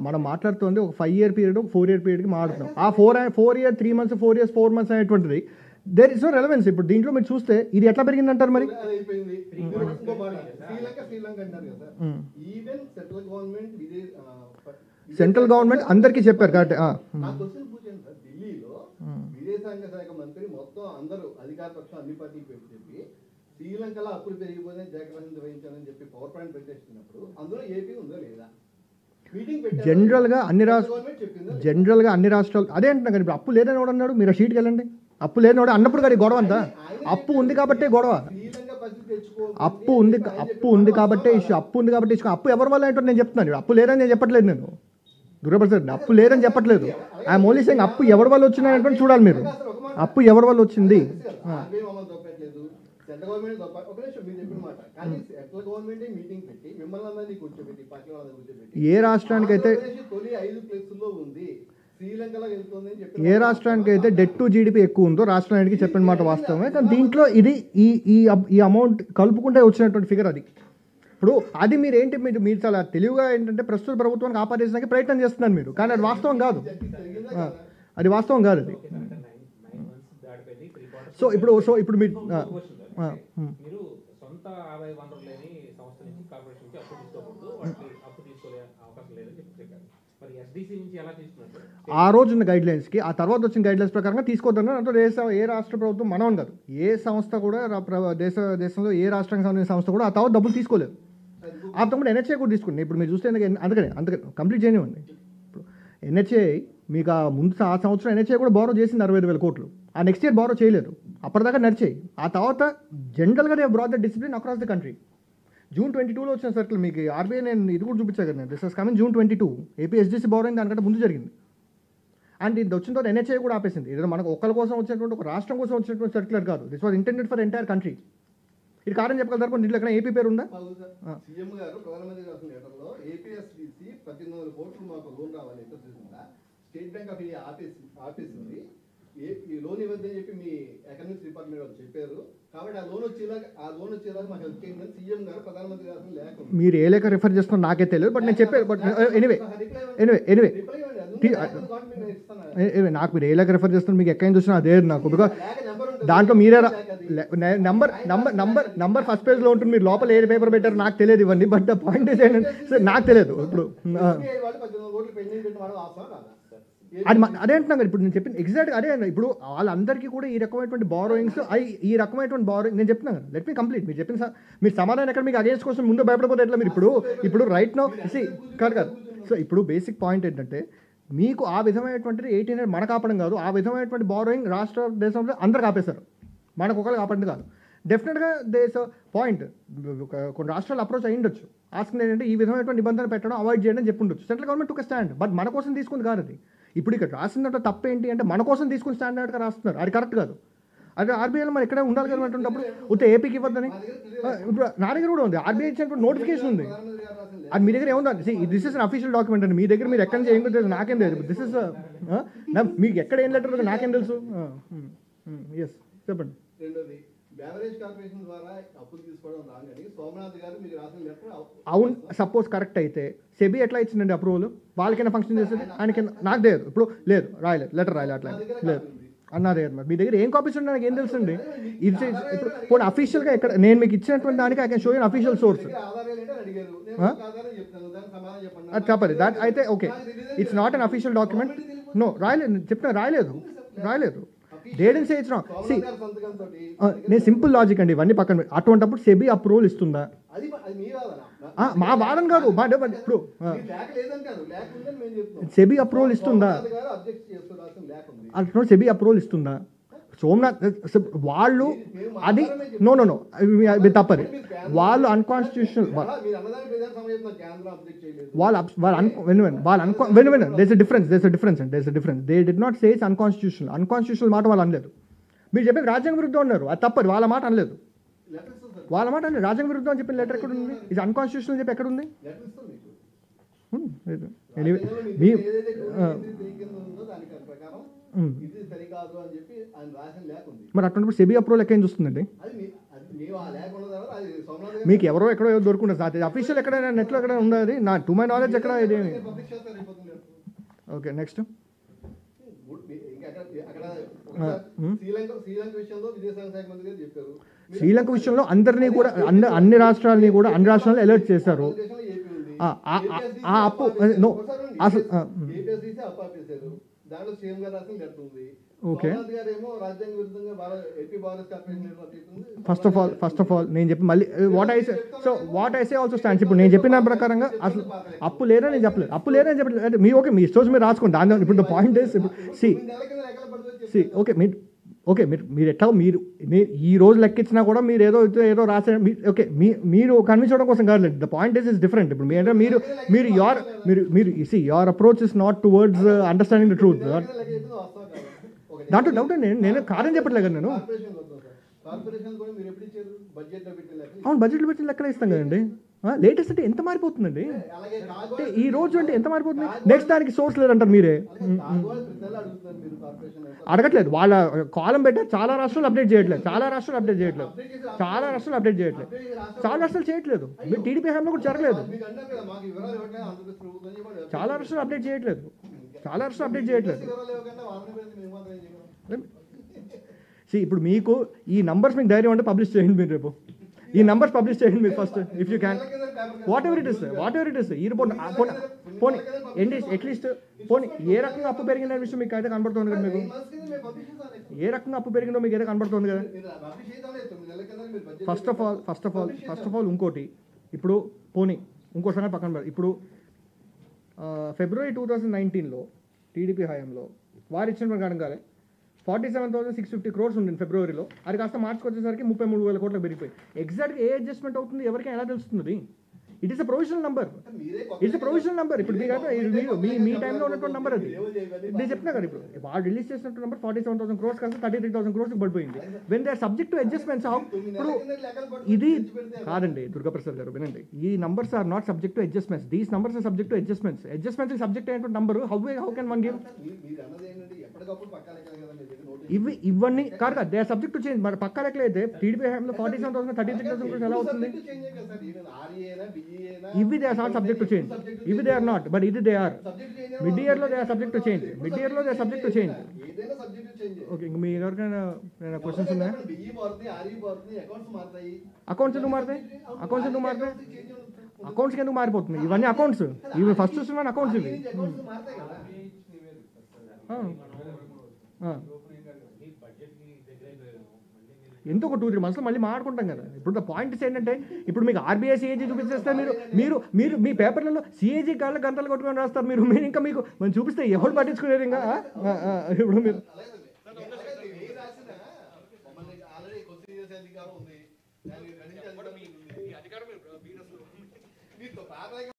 మనం మాట్లాడుతుంది ఒక 5 year పీరియడ్, 4 year పీరియడ్కి మాట్లాడుతున్నాం. ఆ 4 year 3 months 4 years 4 months అనేటువంటిది దేర్ ఇస్ నో రెలవెన్స్. ఇప్పుడు దీంట్లో మీరు చూస్తే ఇది ఎట్లా పెరిగిందంటారు మరి? సెంట్రల్ గవర్నమెంట్ అందరికీ చెప్పారు కాబట్టి విదేశాంగ శాఖ మంత్రి మొత్తం అందరూ అధికార పక్షం అన్ని పార్టీలు పెట్టి చెప్పి శ్రీలంకలో అప్పులు పెరిగిపోతే జాగ్రత్త వహించాలని చెప్పి పవర్ పాయింట్ పెట్టేస్తున్నప్పుడు అందులో ఏపీ ఉందో లేదా? జనరల్గా అన్ని రాష్ట్రాలు అదే అంటున్నా. కానీ ఇప్పుడు అప్పు లేదని కూడా అన్నాడు. మీరు ఆ షీట్కి వెళ్ళండి. అప్పు లేని వాడు అన్నప్పుడు కానీ గొడవ అంతా. అప్పు ఉంది కాబట్టి గొడవ. అప్పు ఉంది కాబట్టి ఇష్యూ. అప్పు ఎవరి వల్ల ఏంటో నేను చెప్తున్నాను. అప్పు లేదని నేను చెప్పట్లేదు. నేను దురపరిస్థితి అప్పు లేదని చెప్పట్లేదు. ఐఎమ్ ఓన్లీ సేయింగ్ అప్పు ఎవరి వల్ల వచ్చిందని చూడాలి మీరు. అప్పు ఎవరి వల్ల వచ్చింది? ఏ రాష్ట్రానికైతే డెట్ టు జీడిపి ఎక్కువ ఉందో రాష్ట్రానికి చెప్పిన మాట వాస్తవమే. కానీ దీంట్లో ఇది ఈ అమౌంట్ కలుపుకుంటే వచ్చినటువంటి ఫిగర్ అది. ఇప్పుడు అది మీరు చాలా తెలివిగా ఏంటంటే ప్రస్తుత ప్రభుత్వానికి ఆపాదించడానికి ప్రయత్నం చేస్తున్నారు మీరు. కానీ అది వాస్తవం కాదు. అది సో ఇప్పుడు మీరు సొంత ఆదాయ వనరులు లేని సంస్థ నుంచి కార్పొరేషన్ నుంచి అప్పు తీసుకోకూడదు, అప్పు తీసుకోలే అవకాశం లేదని చెప్పారు. మరి ఎస్డిసి నుంచి ఎలా తీసుకున్నారు? ఆ రోజు ఉన్న గైడ్ లైన్స్కి ఆ తర్వాత వచ్చిన గైడ్ లైన్స్ ప్రకారంగా తీసుకోవద్దన్నారు. అంటే ఏ రాష్ట్ర ప్రభుత్వం మనం కాదు, ఏ సంస్థ కూడా దేశంలో ఏ రాష్ట్రానికి సంబంధించిన సంస్థ కూడా ఆ తర్వాత డబ్బులు తీసుకోలేదు. ఆ తమ్ముడు ఎన్హెచ్ఏ కూడా తీసుకుంది. ఇప్పుడు మీరు చూస్తే అందుకని కంప్లీట్ చేయనివ్వండి. ఇప్పుడు ఎన్హెచ్ఏ మీకు ఆ సంవత్సరం ఎన్హెచ్ఏ కూడా బారో చేసింది 65,000 కోట్లు. ఆ నెక్స్ట్ ఇయర్ బారో చేయలేదు. అప్పటిదాకా నడిచాయి. ఆ తర్వాత జనరల్గా they brought the discipline across the country. June 22లో వచ్చిన సర్కిల్ మీకు ఆర్బీఐ నేను ఇది కూడా చూపించాను కదా. This was coming June 22. AP SDC borrowing దానికంటే ముందు జరిగింది. అండ్ ఇది వచ్చిన తర్వాత ఎన్హెచ్ఏ కూడా ఆపేసింది. ఏదో మనకు ఒక్కరి కోసం వచ్చినటువంటి ఒక రాష్ట్రం కోసం వచ్చినటువంటి సర్క్యులర్ కాదు. This was intended for entire country. ఇది కారణం చెప్పగలుగుతారు. దీంట్లో ఎక్కడ ఏపీ పేరు ఉందా? సీఎం గారు ప్రధానమంత్రి రాసిన లెటర్లో ఏపీఎస్డిసి 18,000 కోట్లు మాకు లోన్ రావాలి స్టేట్ బ్యాంక్ ఆఫ్ ఇండియా ఆపేసింది. ఈ లోన్ ఇవ్వద్దని చెప్పి మీ ఎకనామిక్స్ డిపార్ట్మెంట్ వాళ్ళు చెప్పారు. కాబట్టి ఆ లోన్ వచ్చేలాగా మాకు హెల్ప్ చేయండి సీఎం గారు ప్రధానమంత్రి రాసిన లేఖ. మీరు ఏ లేఖ రిఫర్ చేస్తున్నారు నాకే తెలియదు. బట్ నేను చెప్పాను. బట్ ఎనీవే నాకు మీరు ఏ లేఖ రిఫర్ చేస్తున్నారు మీకు ఎక్కడైనా చూసినా అదే నాకు. బికాస్ దాంట్లో మీరే నంబర్ ఫస్ట్ పేజ్లో ఉంటుంది, మీరు లోపల ఏ పేపర్ పెట్టారు నాకు తెలియదు ఇవన్నీ, బట్ ద పాయింట్ ఇస్ ఏంటంటే సార్ నాకు తెలియదు ఇప్పుడు అది అదే అంటున్నాం కదా. ఇప్పుడు నేను చెప్పిన ఎగ్జాక్ట్గా అదే అన్న. ఇప్పుడు వాళ్ళందరికీ కూడా ఈ రకమైనటువంటి బారోయింగ్స్ ఈ రకమైనటువంటి బారోయింగ్ నేను చెప్తున్నాను. Let me complete. మీరు చెప్పిన మీరు సమాధానం ఎక్కడ మీకు అగేన్స్ కోసం ముందు భయపడిపోతే ఎట్లా? మీరు ఇప్పుడు రైట్ నో కాదు. సో ఇప్పుడు బేసిక్ పాయింట్ ఏంటంటే మీకు ఆ విధమైనటువంటిది 1800 మనకు ఆపడం కాదు, ఆ విధమైనటువంటి బారోయింగ్ రాష్ట్ర దేశంలో అందరికి ఆపేశారు, మనకు ఒకరికి ఆపడం కాదు. డెఫినెట్గా దేశ పాయింట్ కొన్ని రాష్ట్రాలు అప్రోచ్ అయ్యి ఉండొచ్చు, ఆస్కింగ్ ఏంటంటే ఈ విధమైనటువంటి నిబంధనలు పెట్టడం అవాయిడ్ చేయడం చెప్పి ఉండొచ్చు. సెంట్రల్ గవర్నమెంట్ ఒక స్టాండ్, బట్ మన కోసం తీసుకుంది కాదు అది. ఇప్పుడు ఇక్కడ రాసినట్టు తప్పు ఏంటి అంటే మన కోసం తీసుకుని స్టాండర్డ్గా రాస్తున్నారు, అది కరెక్ట్ కాదు. అదే ఆర్బీఐలో మరి ఇక్కడే ఉండాలి కదా అంటున్నప్పుడు ఉత్తే ఏపీకి ఇవ్వద్దని. ఇప్పుడు నా దగ్గర కూడా ఉంది, ఆర్బీఐ ఇచ్చినటువంటి నోటిఫికేషన్ ఉంది, అది మీ దగ్గర ఏముందా? This is an official document అండి, మీ దగ్గర మీరు ఎక్కడ నుంచి ఏం తెలుసు నాకేం తెలియదు. దిస్ ఇస్ మీకు ఎక్కడ ఏం లెటర్ నాకేం తెలుసు. ఎస్ చెప్పండి. అవును, సపోజ్ కరెక్ట్ అయితే సెబీ ఎట్లా ఇచ్చిందండి అప్రూవల్? వాళ్ళకైనా ఫంక్షన్ చేసేది, ఆయనకైనా నాకు తెలియదు. ఇప్పుడు లేదు రాయలేదు, లెటర్ రాయలేదు, అట్లా లేదు అన్నదే. మరి మీ దగ్గర ఏం కాపీస్ ఉంటే నాకు ఏం తెలుసండి? ఇది ఇప్పుడు పోనీ అఫీషియల్గా ఎక్కడ నేను మీకు ఇచ్చినటువంటి దానికి I can show you official source. అది చెప్పండి దాట్ అయితే okay, it's not an official document. No రాయలేదు, చెప్తున్నా రాయలేదు. Didn't say it's wrong. See నేను సింపుల్ లాజిక్ అండి, ఇవన్నీ పక్కన అటువంటిప్పుడు సెబీ అప్రూవల్ ఇస్తుందా? మా వాదన కాదు, ఇప్పుడు సెబీ అప్రూవల్ ఇస్తుందా? అంటున్నాడు సెబీ అప్రూవల్ ఇస్తుందా? సోమనాథ్ వాళ్ళు అది నో తప్పది, వాళ్ళు unconstitutional. They did not say it's unconstitutional మాట వాళ్ళు అనలేదు. మీరు చెప్పేది రాజ్యాంగ విరుద్ధం అన్నారు, అది తప్పదు, వాళ్ళ మాట అనలేదు. రాజ్యాంగ విరుద్ధం అని చెప్పిన లెటర్ ఎక్కడ ఉంది? ఇది అన్కాన్స్టిట్యూషనల్ చెప్పి ఎక్కడ ఉంది? మరి అటువంటి సెబీ అప్రూవల్ ఎక్కడ చూస్తుందండి? మీకు ఎవరో ఎక్కడో దొరుకుంటుంది, అఫీషియల్ ఎక్కడైనా నెట్లో ఎక్కడ ఉంది అది నా టు మై నాలెడ్జ్ ఎక్కడ ఇది. Okay next. శ్రీలంక విషయంలో అందరినీ కూడా అన్ని రాష్ట్రాలని కూడా అన్ని రాష్ట్రాలను అలర్ట్ చేశారు. ఆ అప్పు నో అసలు ఓకే. ఫస్ట్ ఆఫ్ ఆల్ నేను చెప్పి మళ్ళీ what I say also stands. ఇప్పుడు నేను చెప్పిన ప్రకారంగా అసలు అప్పు లేదని నేను చెప్పలేదు, అంటే మీ ఓకే మీ ఇష్టం మీరు రాసుకోండి దాని. ఇప్పుడు ద పాయింట్ ఇస్ మీరు ఎట్లా మీరు ఈ రోజు లెక్కించినా కూడా మీరు ఏదో రాసే ఓకే మీరు కన్విన్స్ అవ్వడం కోసం కాదు. The point is different. ఇప్పుడు మీరు your approach is not towards understanding the truth. దాంట్లో డౌట్ అండి, నేను కాదని చెప్పట్లేదు కదా. నేను అవును బడ్జెట్లో పెట్టిన లెక్కలు ఇస్తాం కదండి. లేటెస్ట్ అంటే ఎంత మారిపోతుందండి, అంటే ఈ రోజు అంటే ఎంత మారిపోతుంది. నెక్స్ట్ దానికి సోర్స్ లేదంటారు మీరే. అడగట్లేదు, వాళ్ళ కాలం పెట్టారు, చాలా రాష్ట్రాలు అప్డేట్ చేయట్లేదు, చాలా రాష్ట్రాలు చేయట్లేదు. మీరు టీడీపీ హయాంలో కూడా జరగలేదు, చాలా రాష్ట్రాలు అప్డేట్ చేయట్లేదు. ఇప్పుడు మీకు ఈ నంబర్స్ మీకు ధైర్యం అంటే పబ్లిష్ చేయండి, మీరు రేపు ఈ నంబర్స్ పబ్లిష్ చేయండి మీరు first if you can. What ever it is ఈ రిపోర్ట్ పోనీ అట్లీస్ట్ పోనీ ఏ రకంగా అప్పు పెరిగిందనే విషయం మీకు అయితే కనబడుతుంది కదా. మీకు ఏ రకంగా అప్పు పెరిగిందో మీకు అయితే కనబడుతుంది కదా. ఫస్ట్ ఆఫ్ ఆల్ ఇంకోటి, ఇప్పుడు పోనీ ఇంకో సంగతి పక్కన పెడతారు. ఇప్పుడు ఫిబ్రవరి 2019లో టీడీపీ హయాంలో వారు ఇచ్చిన ప్రకారం 47,650 crores ఉంది ఫిబ్రవరిలో, అది కాస్త మార్చికి వచ్చేసరికి 33,000 కోట్లకు పెరిగిపోయి. ఎగ్జాక్ట్గా ఏ అడ్జస్ట్మెంట్ అవుతుంది ఎవరికి ఎలా తెలుస్తుంది? It is a provisional number. ఇప్పుడు మీ టైంలో ఉన్నటువంటి నంబర్ అది. నేను చెప్తున్నా కదా, ఇప్పుడు వాళ్ళు రిలీజ్ చేసినట్టు నంబర్ 47,000 crores కాస్త 33,000 crores పడిపోయింది. When they are subject to adjustments. ఇప్పుడు ఇది కాదండి దుర్గాప్రసాద్ గారు, వినండి, ఈ numbers are not subject to adjustments. These numbers are subject to adjustments subject అయినటువంటి నంబర్. హౌ కెన్ వన్ గివ్ ఇవన్నీ కాదు కదా, they are subject to change. మరి పక్కా లెక్కలు అయితే టీడీపీ హయాంలో 47,000 33,000 crores ఎలా అవుతుంది? ఇవి they are not subject to change, ఇవి దే ఆర్ నాట్, బట్ ఇది దే ఆర్. మిడ్ ఇయర్లో they are subject to change. Change okay, ఇంక మీ ఎవరికైనా క్వశ్చన్స్ ఉన్నాయా? బిఈ మారుతాయి, ఆర్ఈ మారుతాయి, అకౌంట్స్ మారుతాయి. అకౌంట్స్ ఎందుకు మారుతాయి? అకౌంట్స్ ఎందుకు మారుతాయి? అకౌంట్స్కి ఎందుకు మారిపోతుంది? ఇవన్నీ అకౌంట్స్, ఇవి ఫస్ట్ చూసిన అకౌంట్స్ ఇవి. అకౌంట్స్ మారుతాయి కదా. ఎందుకు ఒక 2-3 monthsలో మళ్ళీ మాట్లాడుకుంటాం కదా. ఇప్పుడు పాయింట్స్ ఏంటంటే, ఇప్పుడు మీకు ఆర్బీఐ సిఏజీ చూపించేస్తే మీరు మీ పేపర్లలో సిఏజీ కాళ్ళ గంటలు కొట్టుకొని రాస్తారు. మీరు ఇంకా మీకు మనం చూపిస్తే ఎవరు పట్టించుకునేది ఇంకా. ఇప్పుడు మీరు